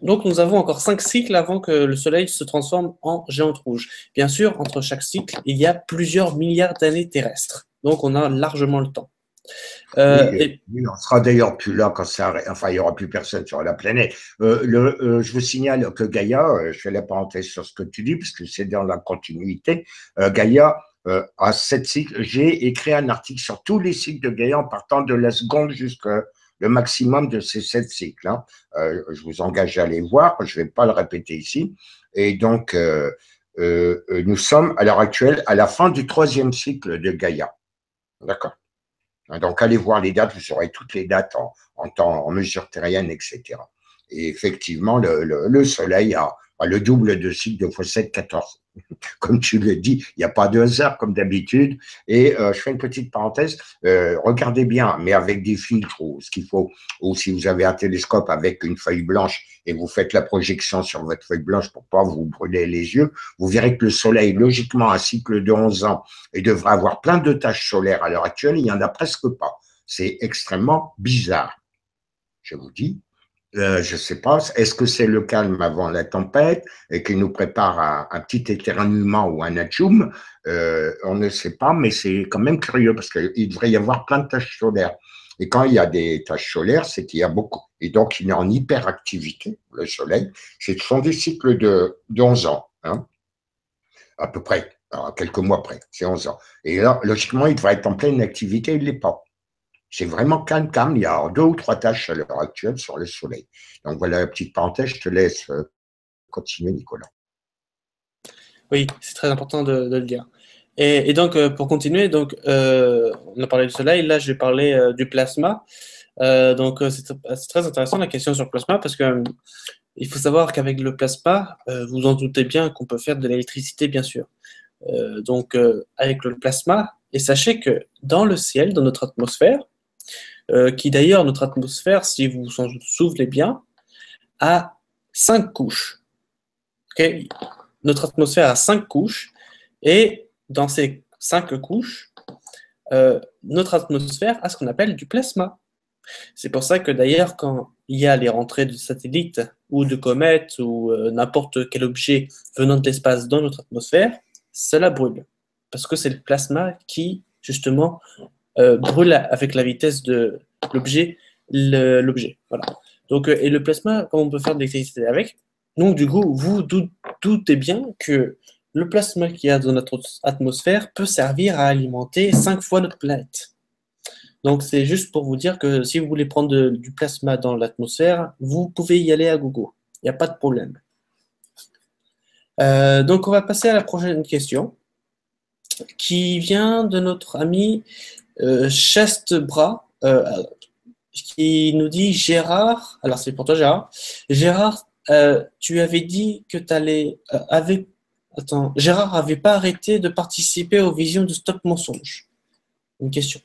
Donc, nous avons encore 5 cycles avant que le Soleil se transforme en géante rouge. Bien sûr, entre chaque cycle, il y a plusieurs milliards d'années terrestres. Donc, on a largement le temps. Oui, on sera d'ailleurs plus là quand ça arrête. Enfin, il n'y aura plus personne sur la planète. Je vous signale que Gaïa, je fais la parenthèse sur ce que tu dis, parce que c'est dans la continuité. Gaïa a 7 cycles. J'ai écrit un article sur tous les cycles de Gaïa en partant de la seconde jusqu'au le maximum de ces 7 cycles. Hein. Je vous engage à aller voir, je ne vais pas le répéter ici. Et donc, nous sommes à l'heure actuelle à la fin du 3e cycle de Gaïa. D'accord. Donc, allez voir les dates, vous aurez toutes les dates en temps, en mesure terrienne, etc. Et effectivement, le Soleil a le double de cycle de x7, 14. Comme tu le dis, il n'y a pas de hasard comme d'habitude. Et je fais une petite parenthèse. Regardez bien, mais avec des filtres ou ce qu'il faut, ou si vous avez un télescope avec une feuille blanche et vous faites la projection sur votre feuille blanche pour pas vous brûler les yeux, vous verrez que le Soleil, logiquement, un cycle de 11 ans, et devrait avoir plein de taches solaires. À l'heure actuelle, il n'y en a presque pas. C'est extrêmement bizarre. Je vous dis, je ne sais pas, est-ce que c'est le calme avant la tempête et qui nous prépare un petit éternuement ou un atchoum? On ne sait pas, mais c'est quand même curieux parce qu'il devrait y avoir plein de taches solaires. Et quand il y a des taches solaires, c'est qu'il y a beaucoup. Et donc, il est en hyperactivité, le Soleil. Ce sont des cycles de 11 ans, hein, à peu près, alors, quelques mois près, c'est 11 ans. Et là, logiquement, il devrait être en pleine activité, il ne l'est pas. C'est vraiment calme, calme. Il y a 2 ou 3 taches à l'heure actuelle sur le Soleil. Donc voilà la petite parenthèse. Je te laisse continuer, Nicolas. Oui, c'est très important de le dire. Et donc, pour continuer, donc, on a parlé du Soleil, là, je vais parler du plasma. Donc, c'est très intéressant la question sur le plasma parce que il faut savoir qu'avec le plasma, vous en doutez bien qu'on peut faire de l'électricité, bien sûr. Donc, avec le plasma, et sachez que dans le ciel, dans notre atmosphère, qui d'ailleurs, notre atmosphère, si vous vous en souvenez bien, a 5 couches. Okay, notre atmosphère a 5 couches, et dans ces 5 couches, notre atmosphère a ce qu'on appelle du plasma. C'est pour ça que d'ailleurs, quand il y a les rentrées de satellites ou de comètes ou n'importe quel objet venant de l'espace dans notre atmosphère, cela brûle. Parce que c'est le plasma qui, justement, brûle avec la vitesse de l'objet. Voilà. Donc, et le plasma, comment on peut faire de l'électricité avec? Donc, du coup, vous doutez bien que le plasma qu'il y a dans notre atmosphère peut servir à alimenter 5 fois notre planète. Donc, c'est juste pour vous dire que si vous voulez prendre du plasma dans l'atmosphère, vous pouvez y aller à gogo. Il n'y a pas de problème. Donc, on va passer à la prochaine question qui vient de notre ami Chestebras, qui nous dit Gérard, alors c'est pour toi Gérard, Gérard, tu avais dit que tu allais, attends, Gérard n'avait pas arrêté de participer aux visions de Stop Mensonge. Une question.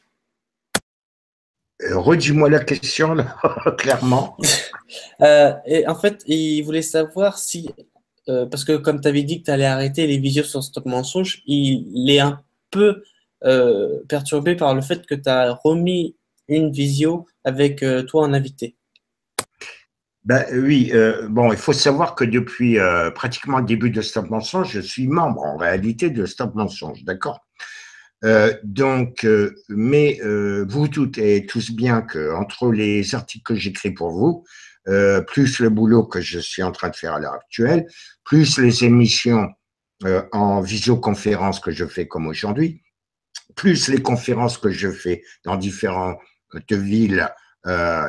Redis-moi la question, là, clairement. Et en fait, il voulait savoir si, parce que comme tu avais dit que tu allais arrêter les visios sur Stop Mensonge, il est un peu perturbé par le fait que tu as remis une visio avec toi en invité. Ben, oui, bon, il faut savoir que depuis pratiquement le début de Stop Mensonge, je suis membre en réalité de Stop Mensonge, d'accord? Mais vous toutes et tous bien que entre les articles que j'écris pour vous, plus le boulot que je suis en train de faire à l'heure actuelle, plus les émissions en visioconférence que je fais comme aujourd'hui, plus les conférences que je fais dans différentes villes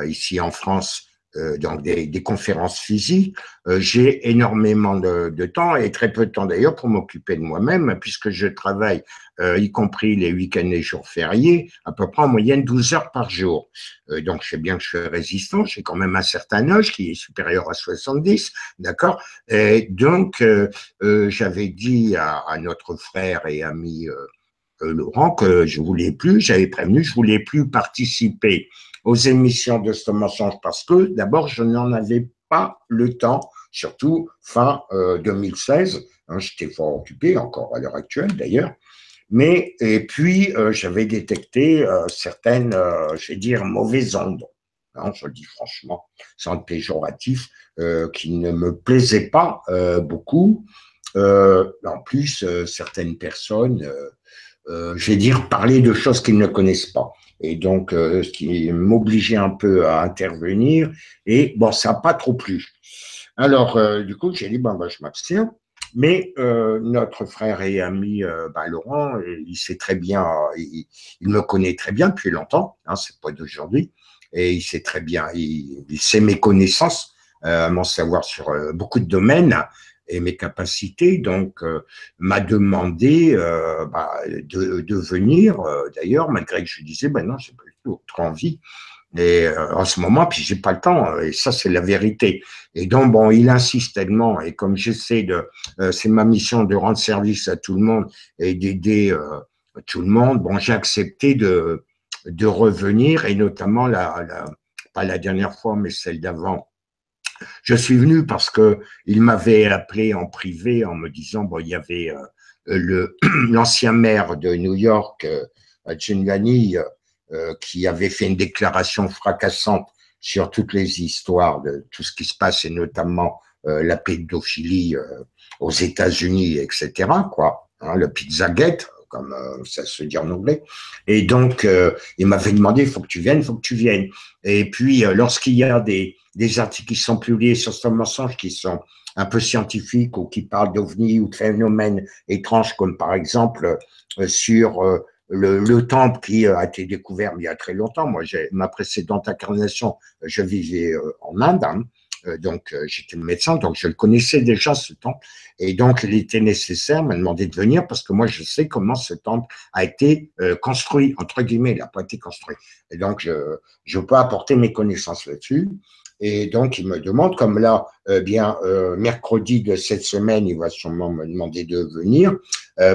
ici en France, donc des conférences physiques, j'ai énormément de temps et très peu de temps d'ailleurs pour m'occuper de moi-même, puisque je travaille, y compris les week-ends et jours fériés, à peu près en moyenne 12 heures par jour. Donc, je sais bien que je suis résistant, j'ai quand même un certain âge qui est supérieur à 70, d'accord? Et donc, j'avais dit à notre frère et ami Laurent, que je voulais plus, j'avais prévenu, je voulais plus participer aux émissions de ce mensonge parce que d'abord, je n'en avais pas le temps, surtout fin 2016. Hein, j'étais fort occupé, encore à l'heure actuelle d'ailleurs. Mais, et puis, j'avais détecté certaines, je vais dire, mauvaises ondes. Hein, je le dis franchement, sans être péjoratif, qui ne me plaisaient pas beaucoup. En plus, certaines personnes je vais dire, parler de choses qu'ils ne connaissent pas. Et donc, ce qui m'obligeait un peu à intervenir. Et bon, ça n'a pas trop plu. Alors, du coup, j'ai dit, bon, ben, je m'abstiens. Mais notre frère et ami ben, Laurent, il sait très bien, il me connaît très bien depuis longtemps, hein, c'est pas d'aujourd'hui, et il sait très bien, il sait mes connaissances, mon savoir sur beaucoup de domaines et mes capacités, donc m'a demandé bah, de venir, d'ailleurs, malgré que je lui disais, ben non, j'ai pas du tout trop envie. Et en ce moment, puis j'ai pas le temps, et ça c'est la vérité. Et donc bon, il insiste tellement, et comme j'essaie c'est ma mission de rendre service à tout le monde et d'aider tout le monde. Bon, j'ai accepté de revenir, et notamment pas la dernière fois, mais celle d'avant. Je suis venu parce que il m'avait appelé en privé en me disant bon, il y avait l'ancien maire de New York, Giuliani, qui avait fait une déclaration fracassante sur toutes les histoires de tout ce qui se passe et notamment la pédophilie aux États-Unis, etc. Quoi, hein, le Pizzagate, comme ça se dit en anglais. Et donc, il m'avait demandé, il faut que tu viennes, il faut que tu viennes. Et puis, lorsqu'il y a des articles qui sont publiés sur ce mensonge qui sont un peu scientifiques ou qui parlent d'ovnis ou de phénomènes étranges, comme par exemple sur le temple qui a été découvert il y a très longtemps. Moi, ma précédente incarnation, je vivais en Inde, hein, donc j'étais médecin, donc je le connaissais déjà ce temple, et donc il était nécessaire, m'a demandé de venir parce que moi je sais comment ce temple a été construit, entre guillemets, il n'a pas été construit. Et donc je peux apporter mes connaissances là-dessus. Et donc, il me demande, comme là, mercredi de cette semaine, il va sûrement me demander de venir,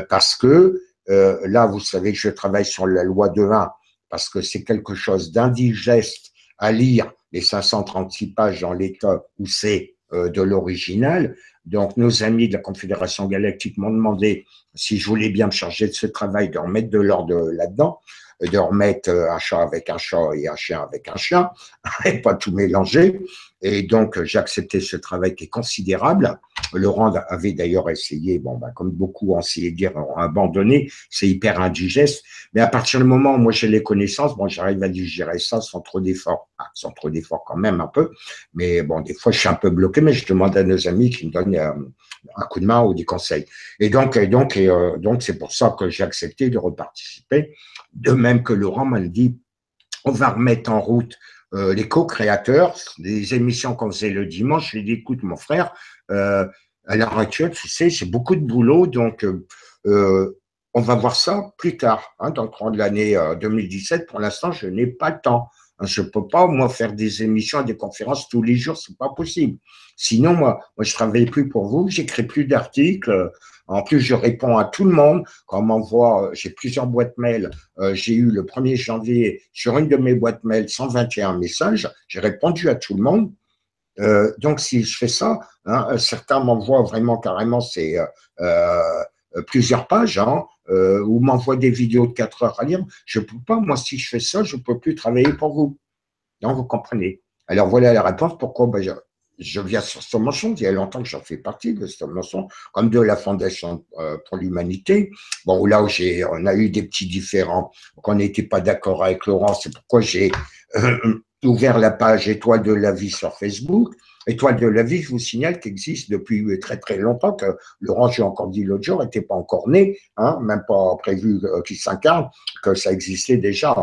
parce que là, vous savez que je travaille sur la loi de 1, parce que c'est quelque chose d'indigeste à lire, les 536 pages dans l'état où c'est de l'original. Donc, nos amis de la Confédération Galactique m'ont demandé si je voulais bien me charger de ce travail, de remettre de l'ordre là-dedans, de remettre un chat avec un chat et un chien avec un chien, et pas tout mélanger. Et donc, j'ai accepté ce travail qui est considérable. Laurent avait d'ailleurs essayé, bon, bah, comme beaucoup ont essayé de dire, ont abandonné, c'est hyper indigeste. Mais à partir du moment où moi j'ai les connaissances, bon, j'arrive à digérer ça sans trop d'efforts. Ah, sans trop d'efforts quand même un peu. Mais bon, des fois, je suis un peu bloqué, mais je demande à nos amis qui me donnent un coup de main ou des conseils. Donc, c'est pour ça que j'ai accepté de reparticiper. De même que Laurent m'a dit, on va remettre en route les co-créateurs, les émissions qu'on faisait le dimanche. Je lui ai dit, écoute, mon frère, à l'heure actuelle, tu sais, j'ai beaucoup de boulot, donc on va voir ça plus tard, hein, dans le courant de l'année 2017. Pour l'instant, je n'ai pas le temps. Je peux pas, moi, faire des émissions, des conférences tous les jours, c'est pas possible. Sinon, moi, je travaille plus pour vous, j'écris plus d'articles. En plus, je réponds à tout le monde. Quand on m'envoie, j'ai plusieurs boîtes mail. J'ai eu le 1er janvier, sur une de mes boîtes mail, 121 messages. J'ai répondu à tout le monde. Donc, si je fais ça, hein, certains m'envoient vraiment carrément plusieurs pages, hein, ou m'envoient des vidéos de 4 heures à lire. Je ne peux pas, moi, si je fais ça, je ne peux plus travailler pour vous. Donc, vous comprenez. Alors, voilà la réponse. Pourquoi je viens sur Stomançon. Il y a longtemps que j'en fais partie de Stomançon, comme de la Fondation pour l'Humanité. Bon, là où on a eu des petits différends, qu'on n'était pas d'accord avec Laurent, c'est pourquoi j'ai ouvert la page Étoile de la vie sur Facebook. Étoile de la vie, je vous signale qu'existe depuis très très longtemps, que Laurent, j'ai encore dit l'autre jour, n'était pas encore né, hein, même pas prévu qu'il s'incarne, que ça existait déjà.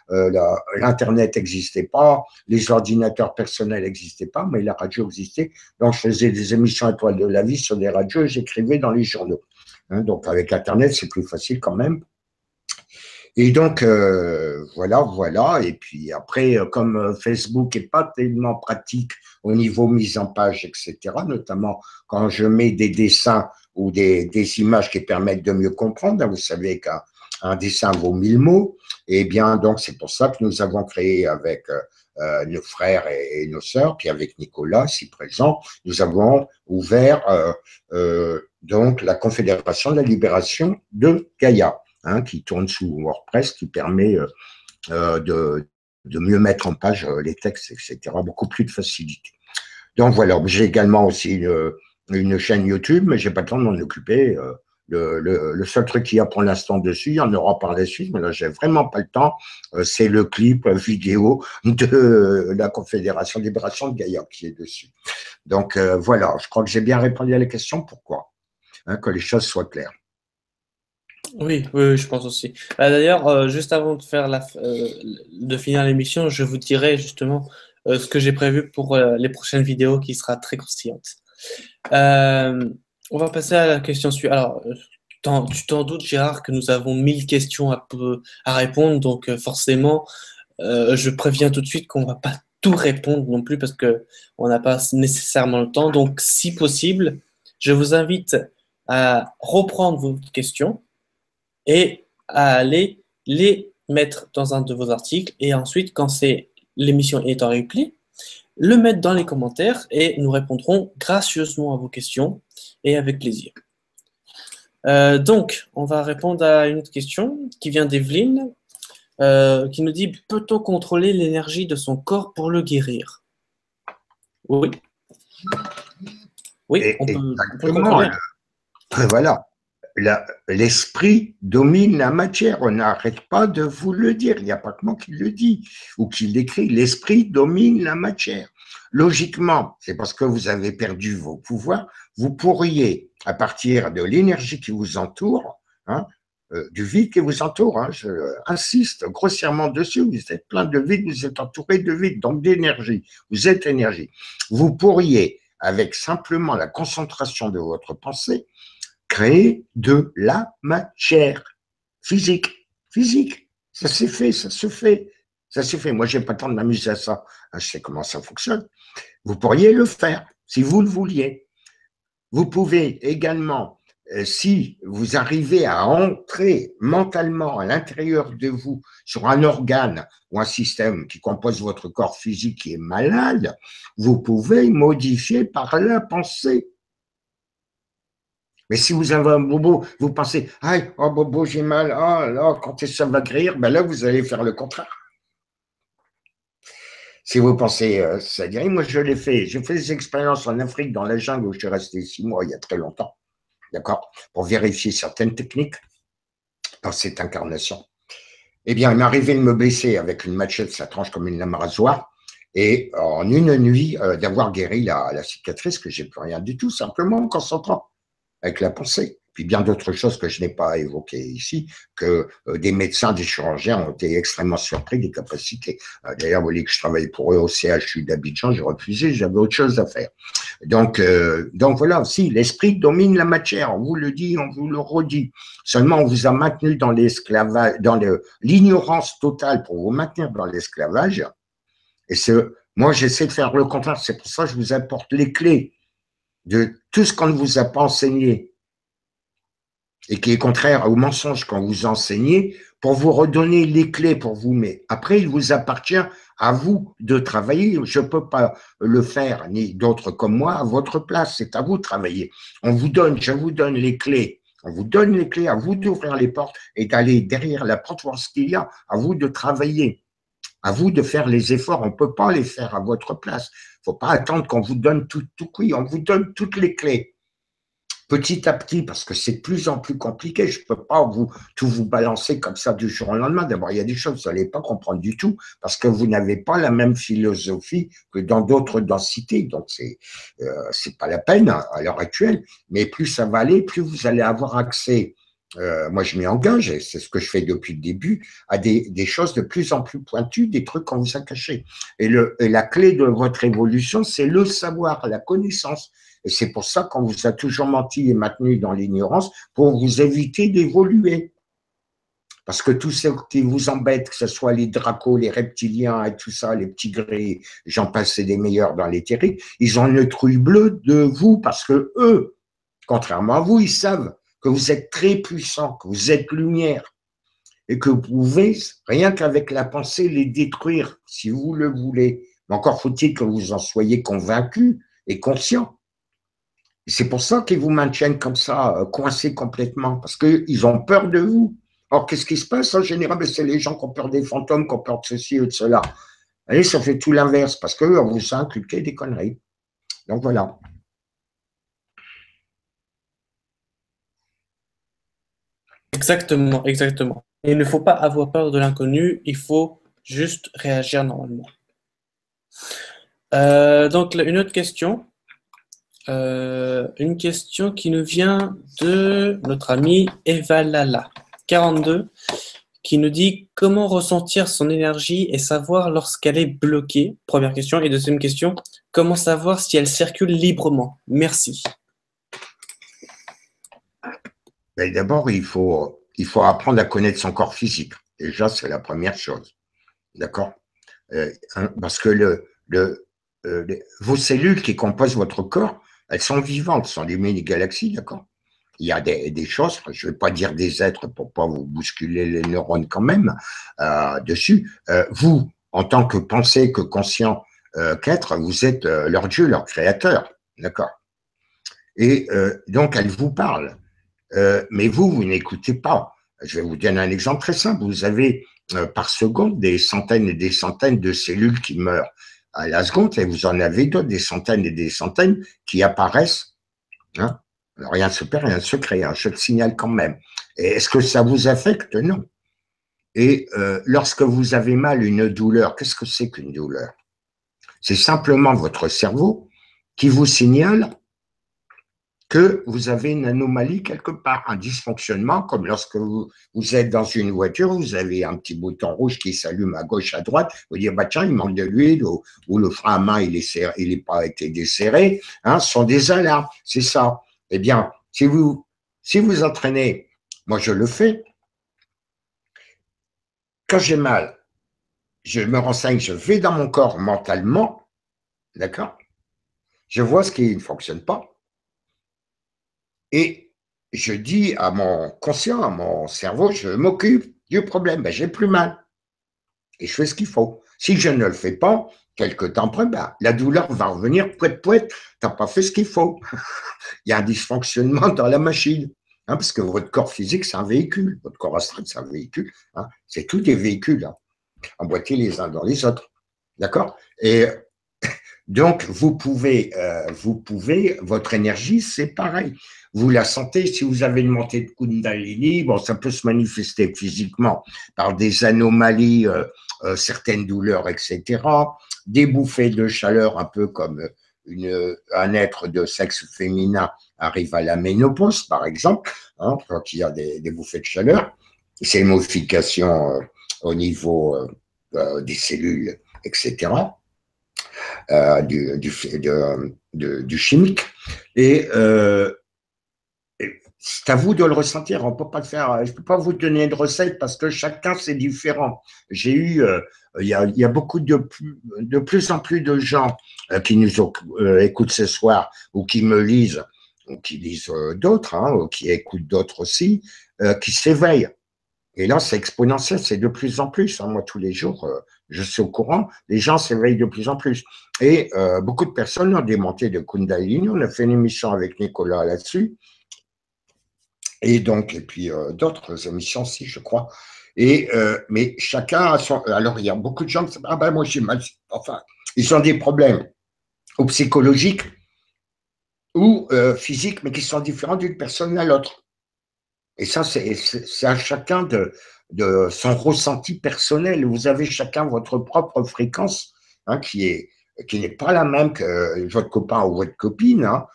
Hein. L'Internet n'existait pas, les ordinateurs personnels n'existaient pas, mais la radio existait. Donc, je faisais des émissions Étoile de la vie sur des radios et j'écrivais dans les journaux. Hein, donc, avec Internet, c'est plus facile quand même. Et donc, voilà. Et puis après, comme Facebook n'est pas tellement pratique au niveau mise en page, etc., notamment quand je mets des dessins ou des images qui permettent de mieux comprendre, vous savez qu'un dessin vaut 1000 mots, et bien donc c'est pour ça que nous avons créé avec nos frères et nos sœurs, puis avec Nicolas, ici présent, nous avons ouvert donc la Confédération de la Libération de Gaïa. Hein, qui tourne sous WordPress, qui permet de mieux mettre en page les textes, etc. Beaucoup plus de facilité. Donc voilà, j'ai également aussi une chaîne YouTube, mais j'ai pas le temps de m'en occuper. Le seul truc qu'il y a pour l'instant dessus, il y en aura par la suite, mais là j'ai vraiment pas le temps, c'est le clip vidéo de la Confédération de Libération de Gaïa qui est dessus. Donc voilà, je crois que j'ai bien répondu à la question, pourquoi, hein, que les choses soient claires. Oui, je pense aussi. D'ailleurs, juste avant de de finir l'émission, je vous dirai justement ce que j'ai prévu pour les prochaines vidéos qui sera très croustillante. On va passer à la question suivante. Alors, tu t'en doutes, Gérard, que nous avons 1000 questions à répondre, donc forcément, je préviens tout de suite qu'on ne va pas tout répondre non plus parce qu'on n'a pas nécessairement le temps. Donc, si possible, je vous invite à reprendre vos questions et à aller les mettre dans un de vos articles et ensuite, quand l'émission est en replay, le mettre dans les commentaires et nous répondrons gracieusement à vos questions et avec plaisir. Donc, on va répondre à une autre question qui vient d'Evelyne qui nous dit « Peut-on contrôler l'énergie de son corps pour le guérir ?» Oui. Oui, on peut contrôler. Voilà. L'esprit domine la matière. On n'arrête pas de vous le dire. Il n'y a pas que moi qui le dit ou qui l'écrit. L'esprit domine la matière. Logiquement, c'est parce que vous avez perdu vos pouvoirs. Vous pourriez, à partir de l'énergie qui vous entoure, hein, du vide qui vous entoure, hein, je insiste grossièrement dessus, vous êtes plein de vide, vous êtes entouré de vide, donc d'énergie. Vous êtes énergie. Vous pourriez, avec simplement la concentration de votre pensée, créer de la matière physique. Ça s'est fait, ça se fait. Moi, j'ai pas le temps de m'amuser à ça. Je sais comment ça fonctionne. Vous pourriez le faire si vous le vouliez. Vous pouvez également, si vous arrivez à entrer mentalement à l'intérieur de vous sur un organe ou un système qui compose votre corps physique qui est malade, vous pouvez modifier par la pensée. Mais si vous avez un bobo, vous pensez « Ah, oh bobo, j'ai mal, ah là, quand ça va guérir », ben là, vous allez faire le contraire. Si vous pensez ça guérit, moi je l'ai fait. J'ai fait des expériences en Afrique, dans la jungle, où je suis resté 6 mois, il y a très longtemps, d'accord, pour vérifier certaines techniques dans cette incarnation. Eh bien, il m'est arrivé de me blesser avec une machette, ça tranche comme une lame rasoir, et en une nuit, d'avoir guéri la cicatrice, que j'ai plus rien du tout, simplement en concentrant avec la pensée. Puis bien d'autres choses que je n'ai pas évoquées ici, que des médecins, des chirurgiens ont été extrêmement surpris des capacités. D'ailleurs, vous voulez que je travaille pour eux au CHU d'Abidjan, j'ai refusé, j'avais autre chose à faire. Donc voilà, si l'esprit domine la matière, on vous le dit, on vous le redit. Seulement, on vous a maintenu dans l'esclavage, dans l'ignorance totale pour vous maintenir dans l'esclavage, Et moi, j'essaie de faire le contraire. C'est pour ça que je vous apporte les clés de tout ce qu'on ne vous a pas enseigné et qui est contraire au mensonge qu'on vous enseignez pour vous redonner les clés pour vous. Mais après, il vous appartient à vous de travailler. Je ne peux pas le faire, ni d'autres comme moi, à votre place. C'est à vous de travailler. Je vous donne les clés. On vous donne les clés, à vous d'ouvrir les portes et d'aller derrière la porte voir ce qu'il y a. À vous de travailler. À vous de faire les efforts. On ne peut pas les faire à votre place. Il ne faut pas attendre qu'on vous donne tout cuit. On vous donne toutes les clés. Petit à petit, parce que c'est de plus en plus compliqué. Je ne peux pas tout vous balancer comme ça du jour au lendemain. D'abord, il y a des choses que vous n'allez pas comprendre du tout, parce que vous n'avez pas la même philosophie que dans d'autres densités. Donc, c'est pas la peine à l'heure actuelle. Mais plus ça va aller, plus vous allez avoir accès. Moi, je m'y engage, et c'est ce que je fais depuis le début, à des choses de plus en plus pointues, des trucs qu'on vous a cachés. Et la clé de votre évolution, c'est le savoir, la connaissance. Et c'est pour ça qu'on vous a toujours menti et maintenu dans l'ignorance pour vous éviter d'évoluer. Parce que tout ce qui vous embête, que ce soit les dracos, les reptiliens et tout ça, les petits gris, j'en passe, c'est des meilleurs dans l'éthérique, ils ont une trouille bleue de vous parce que eux, contrairement à vous, ils savent que vous êtes très puissant, que vous êtes lumière et que vous pouvez, rien qu'avec la pensée, les détruire si vous le voulez. Mais encore faut-il que vous en soyez convaincu et conscient. C'est pour ça qu'ils vous maintiennent comme ça, coincés complètement, parce qu'ils ont peur de vous. Or, qu'est-ce qui se passe en général? C'est les gens qui ont peur des fantômes, qui ont peur de ceci ou de cela. Et ça fait tout l'inverse, parce qu'on vous a inculqué des conneries. Donc voilà. Exactement, exactement. Il ne faut pas avoir peur de l'inconnu, il faut juste réagir normalement. Donc, une autre question. Une question qui nous vient de notre ami Eva Lala, 42, qui nous dit comment ressentir son énergie et savoir lorsqu'elle est bloquée. Première question. Et deuxième question, comment savoir si elle circule librement? Merci. D'abord, il faut apprendre à connaître son corps physique. Déjà, c'est la première chose. D'accord? Parce que vos cellules qui composent votre corps, elles sont vivantes, ce sont des mini-galaxies, d'accord? Il y a des choses, je ne vais pas dire des êtres pour ne pas vous bousculer les neurones quand même dessus. Vous, en tant que pensée, que conscient qu'être, vous êtes leur Dieu, leur créateur, d'accord? Et donc, elles vous parlent. Mais vous n'écoutez pas. Je vais vous donner un exemple très simple. Vous avez par seconde des centaines et des centaines de cellules qui meurent à la seconde et vous en avez d'autres, des centaines et des centaines qui apparaissent. Hein. Alors, rien ne se perd, rien ne se crée. Hein. Je te signale quand même. Et est-ce que ça vous affecte? Non. Et lorsque vous avez mal, une douleur, qu'est-ce que c'est qu'une douleur? C'est simplement votre cerveau qui vous signale que vous avez une anomalie quelque part, un dysfonctionnement, comme lorsque vous êtes dans une voiture, vous avez un petit bouton rouge qui s'allume à gauche, à droite, vous dites, bah tiens, il manque de l'huile, ou le frein à main, il n'est pas été desserré, hein, ce sont des alarmes, c'est ça. Eh bien, si vous entraînez, moi je le fais, quand j'ai mal, je me renseigne, je vais dans mon corps mentalement, d'accord? Je vois ce qui ne fonctionne pas, et je dis à mon conscient, à mon cerveau, je m'occupe du problème, ben, j'ai plus mal. Et je fais ce qu'il faut. Si je ne le fais pas, quelques temps après, ben, la douleur va revenir, pouet, pouet, tu n'as pas fait ce qu'il faut. Il y a un dysfonctionnement dans la machine. Hein, parce que votre corps physique, c'est un véhicule. Votre corps astral, c'est un véhicule. Hein, c'est tous des véhicules, hein, emboîtés les uns dans les autres. D'accord? Et donc, vous pouvez, votre énergie, c'est pareil. Vous la sentez, si vous avez une montée de Kundalini, bon, ça peut se manifester physiquement par des anomalies, certaines douleurs, etc. Des bouffées de chaleur, un peu comme un être de sexe féminin arrive à la ménopause, par exemple, hein, quand il y a des bouffées de chaleur. C'est une modification au niveau des cellules, etc. Du chimique. Et c'est à vous de le ressentir. On peut pas le faire. Je peux pas vous donner de recette parce que chacun c'est différent. J'ai eu, il y a beaucoup de plus en plus de gens qui nous écoutent ce soir ou qui me lisent ou qui lisent d'autres, hein, ou qui écoutent d'autres aussi, qui s'éveillent. Et là, c'est exponentiel, c'est de plus en plus, hein. Moi, tous les jours, je suis au courant, les gens s'éveillent de plus en plus. Et beaucoup de personnes ont démonté de Kundalini. On a fait une émission avec Nicolas là-dessus. Et donc, et puis d'autres émissions aussi, je crois. Et, mais chacun a son. Alors, il y a beaucoup de gens qui disent, ah ben moi, j'ai mal. Enfin, ils ont des problèmes ou psychologiques ou physiques, mais qui sont différents d'une personne à l'autre. Et ça, c'est à chacun de son ressenti personnel. Vous avez chacun votre propre fréquence, hein, qui n'est pas la même que votre copain ou votre copine, hein.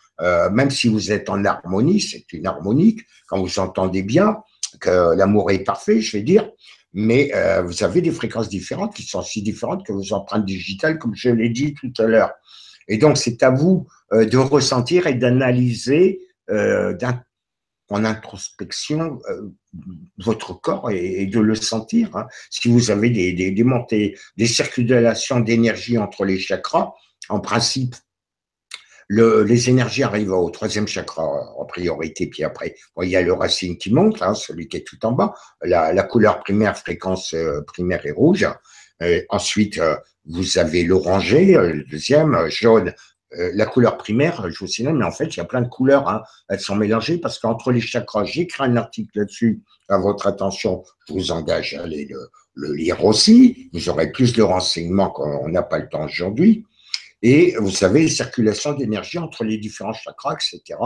Même si vous êtes en harmonie, c'est une harmonique, quand vous entendez bien, que l'amour est parfait, je vais dire, mais vous avez des fréquences différentes qui sont aussi différentes que vos empreintes digitales, comme je l'ai dit tout à l'heure. Et donc, c'est à vous de ressentir et d'analyser en introspection votre corps et de le sentir, hein. Si vous avez des montées, des circulations d'énergie entre les chakras, en principe, les énergies arrivent au troisième chakra en priorité, puis après, bon, il y a le racine qui monte, hein, celui qui est tout en bas, la couleur primaire, fréquence primaire est rouge. Ensuite, vous avez l'orangé, le deuxième, jaune, la couleur primaire, je vous signale, mais en fait, il y a plein de couleurs, hein. Elles sont mélangées parce qu'entre les chakras, j'écris un article là-dessus à votre attention. Je vous engage à aller le lire aussi. Vous aurez plus de renseignements qu'on n'a pas le temps aujourd'hui. Et vous savez, circulation d'énergie entre les différents chakras, etc.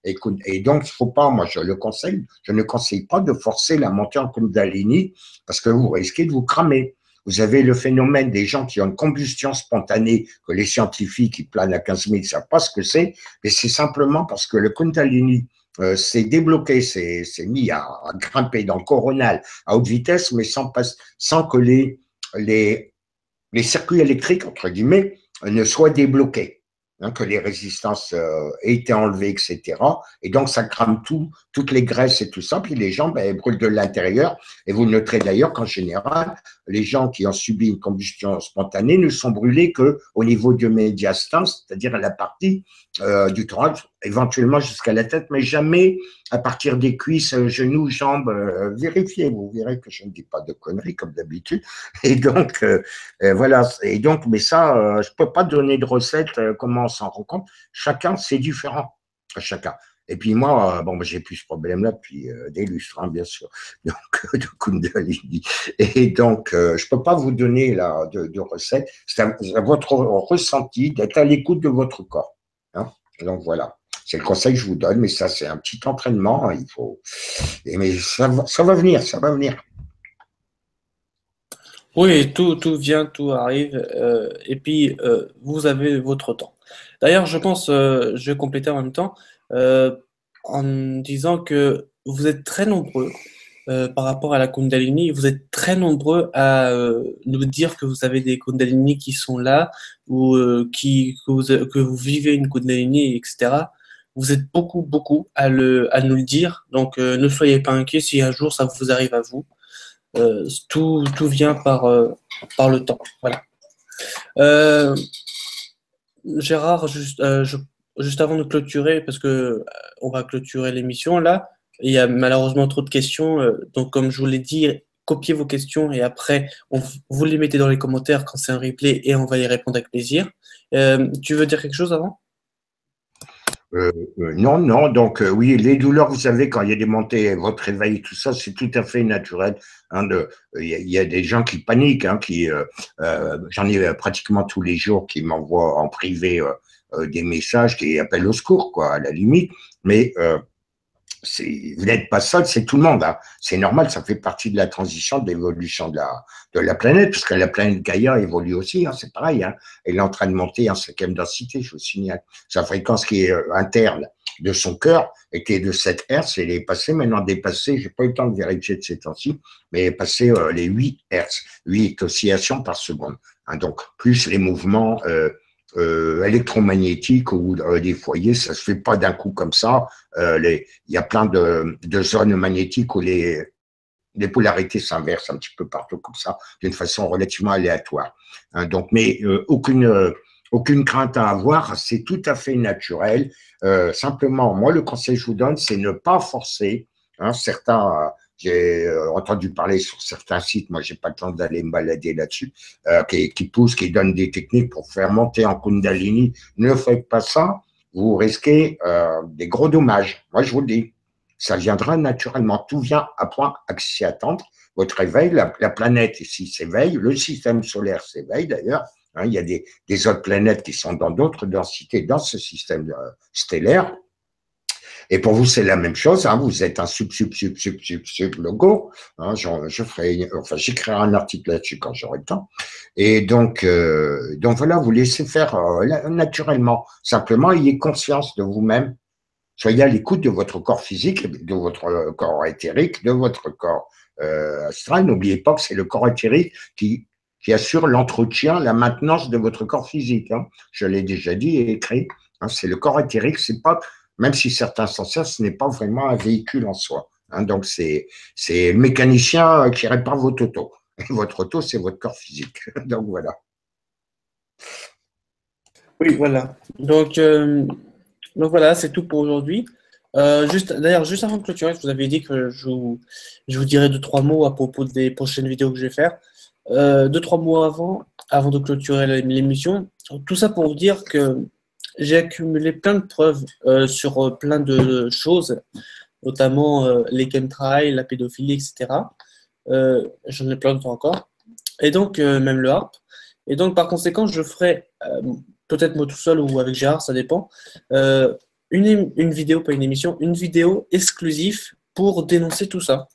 Et donc, il ne faut pas, moi je le conseille, je ne conseille pas de forcer la montée en Kundalini parce que vous risquez de vous cramer. Vous avez le phénomène des gens qui ont une combustion spontanée, que les scientifiques qui planent à 15 000 ne savent pas ce que c'est, mais c'est simplement parce que le Kundalini s'est débloqué, s'est mis à grimper dans le coronal à haute vitesse, mais sans que les circuits électriques, entre guillemets, ne soient débloqués, hein, que les résistances aient été enlevées, etc. Et donc, ça crame toutes les graisses et tout ça, puis les gens brûlent de l'intérieur. Et vous noterez d'ailleurs qu'en général, les gens qui ont subi une combustion spontanée ne sont brûlés qu'au niveau du médiastin, c'est-à-dire à la partie du thorax, éventuellement jusqu'à la tête, mais jamais à partir des cuisses, genoux, jambes. Vérifiez, vous verrez que je ne dis pas de conneries comme d'habitude. Et donc, voilà. Et donc, mais ça, je peux pas donner de recette, comment on s'en rend compte. Chacun, c'est différent. Chacun. Et puis moi, bon, j'ai plus ce problème-là depuis des lustres, hein, bien sûr, donc de Kundalini. Et donc, je peux pas vous donner là de recette. C'est à votre ressenti d'être à l'écoute de votre corps, hein. Donc voilà, c'est le conseil que je vous donne, mais ça, c'est un petit entraînement, hein, il faut. Mais ça va venir, ça va venir. Oui, tout vient, tout arrive, et puis vous avez votre temps. D'ailleurs, je pense, je vais compléter en même temps, euh, en disant que vous êtes très nombreux par rapport à la Kundalini, vous êtes très nombreux à nous dire que vous avez des Kundalini qui sont là, ou que vous vivez une Kundalini, etc. Vous êtes beaucoup, beaucoup à nous le dire, donc ne soyez pas inquiets si un jour ça vous arrive à vous. Tout vient par le temps. Voilà. Euh, Gérard, juste avant de clôturer, parce que on va clôturer l'émission là, il y a malheureusement trop de questions. Donc, comme je vous l'ai dit, copiez vos questions et après, vous les mettez dans les commentaires quand c'est un replay et on va y répondre avec plaisir. Tu veux dire quelque chose avant? Non, non. Donc, oui, les douleurs, vous savez, quand il y a des montées, votre réveil, tout ça, c'est tout à fait naturel, hein, il y a des gens qui paniquent, hein, j'en ai pratiquement tous les jours qui m'envoient en privé des messages qui appellent au secours, quoi, à la limite. Mais vous n'êtes pas seul, c'est tout le monde, hein. C'est normal, ça fait partie de la transition, de l'évolution de la planète, parce que la planète Gaïa évolue aussi, hein, c'est pareil, hein. Elle est en train de monter en cinquième densité, je vous signale. Sa fréquence qui est interne de son cœur était de 7 Hertz, elle est passée, maintenant dépassée, j'ai pas eu le temps de vérifier de ces temps-ci, mais elle est passée les 8 Hertz, 8 oscillations par seconde, hein. Donc, plus les mouvements électromagnétiques ou des foyers, ça se fait pas d'un coup comme ça. Il y a plein de zones magnétiques où les polarités s'inversent un petit peu partout comme ça, d'une façon relativement aléatoire. Hein, donc, mais aucune crainte à avoir, c'est tout à fait naturel. Simplement, moi, le conseil que je vous donne, c'est ne pas forcer. Hein, certains, j'ai entendu parler sur certains sites, moi, j'ai pas le temps d'aller me balader là-dessus, qui poussent, qui donnent des techniques pour faire monter en Kundalini. Ne faites pas ça, vous risquez des gros dommages. Moi, je vous le dis. Ça viendra naturellement. Tout vient à point à s'y attendre. Votre réveil, la planète ici s'éveille, le système solaire s'éveille d'ailleurs. Hein, il y a des autres planètes qui sont dans d'autres densités dans ce système stellaire. Et pour vous, c'est la même chose. Hein, vous êtes un sub logo. Hein, j'écrirai un article là-dessus quand j'aurai le temps. Et donc voilà, vous laissez faire naturellement. Simplement, ayez conscience de vous-même. Soyez à l'écoute de votre corps physique, de votre corps éthérique, de votre corps astral. N'oubliez pas que c'est le corps éthérique qui assure l'entretien, la maintenance de votre corps physique. Hein. Je l'ai déjà dit et écrit. Hein, c'est le corps éthérique. C'est pas, même si certains s'en servent, ce n'est pas vraiment un véhicule en soi. Hein, donc c'est le mécanicien qui répare votre auto. Et votre auto, c'est votre corps physique. Donc voilà. Oui, voilà. Donc voilà, c'est tout pour aujourd'hui. D'ailleurs, juste avant de clôturer, je vous avais dit que je vous dirais deux, trois mots à propos des prochaines vidéos que je vais faire. Deux, trois mots avant de clôturer l'émission. Tout ça pour vous dire que j'ai accumulé plein de preuves sur plein de choses, notamment les chemtrails, la pédophilie, etc. J'en ai plein d'autres encore. Et donc, même le harp. Et donc, par conséquent, je ferai, peut-être moi tout seul ou avec Gérard, ça dépend, une vidéo, pas une émission, une vidéo exclusive pour dénoncer tout ça.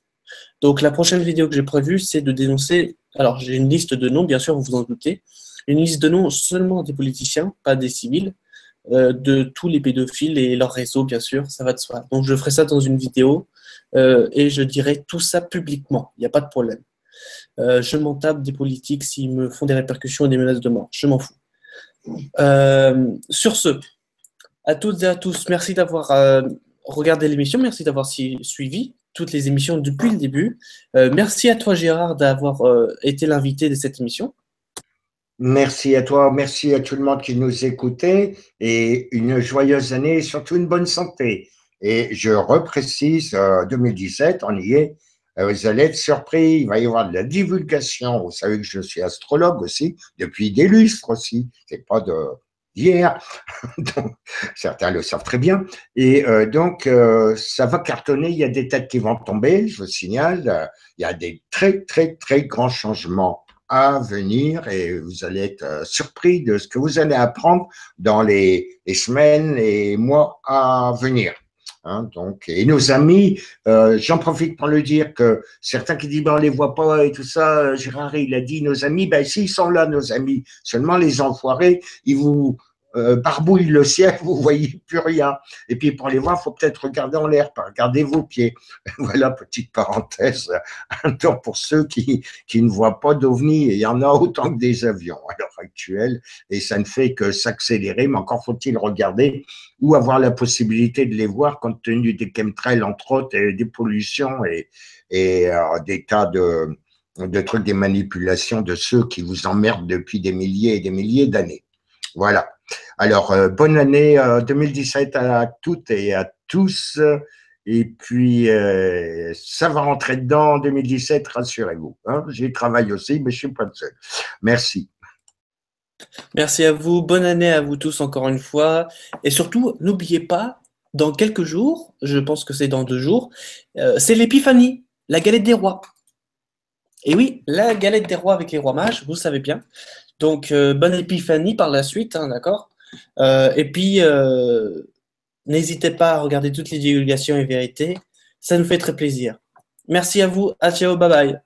Donc, la prochaine vidéo que j'ai prévue, c'est de dénoncer. Alors, j'ai une liste de noms, bien sûr, vous vous en doutez. Une liste de noms seulement des politiciens, pas des civils, de tous les pédophiles et leurs réseaux, bien sûr, ça va de soi. Donc, je ferai ça dans une vidéo et je dirai tout ça publiquement. Il n'y a pas de problème. Je m'en tape des politiques s'ils me font des répercussions et des menaces de mort. Je m'en fous. Sur ce, à toutes et à tous, merci d'avoir regardé l'émission, merci d'avoir suivi toutes les émissions depuis le début. Merci à toi, Gérard, d'avoir été l'invité de cette émission. Merci à toi, merci à tout le monde qui nous écoutait et une joyeuse année et surtout une bonne santé. Et je reprécise, 2017, on y est, vous allez être surpris, il va y avoir de la divulgation. Vous savez que je suis astrologue aussi, depuis des lustres aussi, c'est pas d'hier, donc certains le savent très bien. Et donc, ça va cartonner, il y a des têtes qui vont tomber, je vous signale, il y a des très, très, très grands changements à venir et vous allez être surpris de ce que vous allez apprendre dans les semaines et mois à venir. Hein, donc, et nos amis, j'en profite pour le dire que certains qui disent ben, on les voit pas et tout ça, Gérard il a dit nos amis, ben s'ils sont là nos amis, seulement les enfoirés, ils vous barbouillent le ciel, vous voyez plus rien. Et puis pour les voir, il faut peut-être regarder en l'air, pas regarder vos pieds. Voilà, petite parenthèse, un temps pour ceux qui ne voient pas d'ovnis, et il y en a autant que des avions à l'heure actuelle, et ça ne fait que s'accélérer, mais encore faut-il regarder ou avoir la possibilité de les voir compte tenu des chemtrails, entre autres, et des pollutions et des tas de trucs, des manipulations de ceux qui vous emmerdent depuis des milliers et des milliers d'années. Voilà. Alors, bonne année 2017 à toutes et à tous. Et puis, ça va rentrer dedans en 2017, rassurez-vous. Hein. J'y travaille aussi, mais je ne suis pas le seul. Merci. Merci à vous. Bonne année à vous tous encore une fois. Et surtout, n'oubliez pas, dans quelques jours, je pense que c'est dans 2 jours, c'est l'épiphanie, la galette des rois. Et oui, la galette des rois avec les rois mages, vous le savez bien. Donc, bonne épiphanie par la suite, hein, d'accord? Et puis, n'hésitez pas à regarder toutes les divulgations et vérités. Ça nous fait très plaisir. Merci à vous. À ciao, bye bye.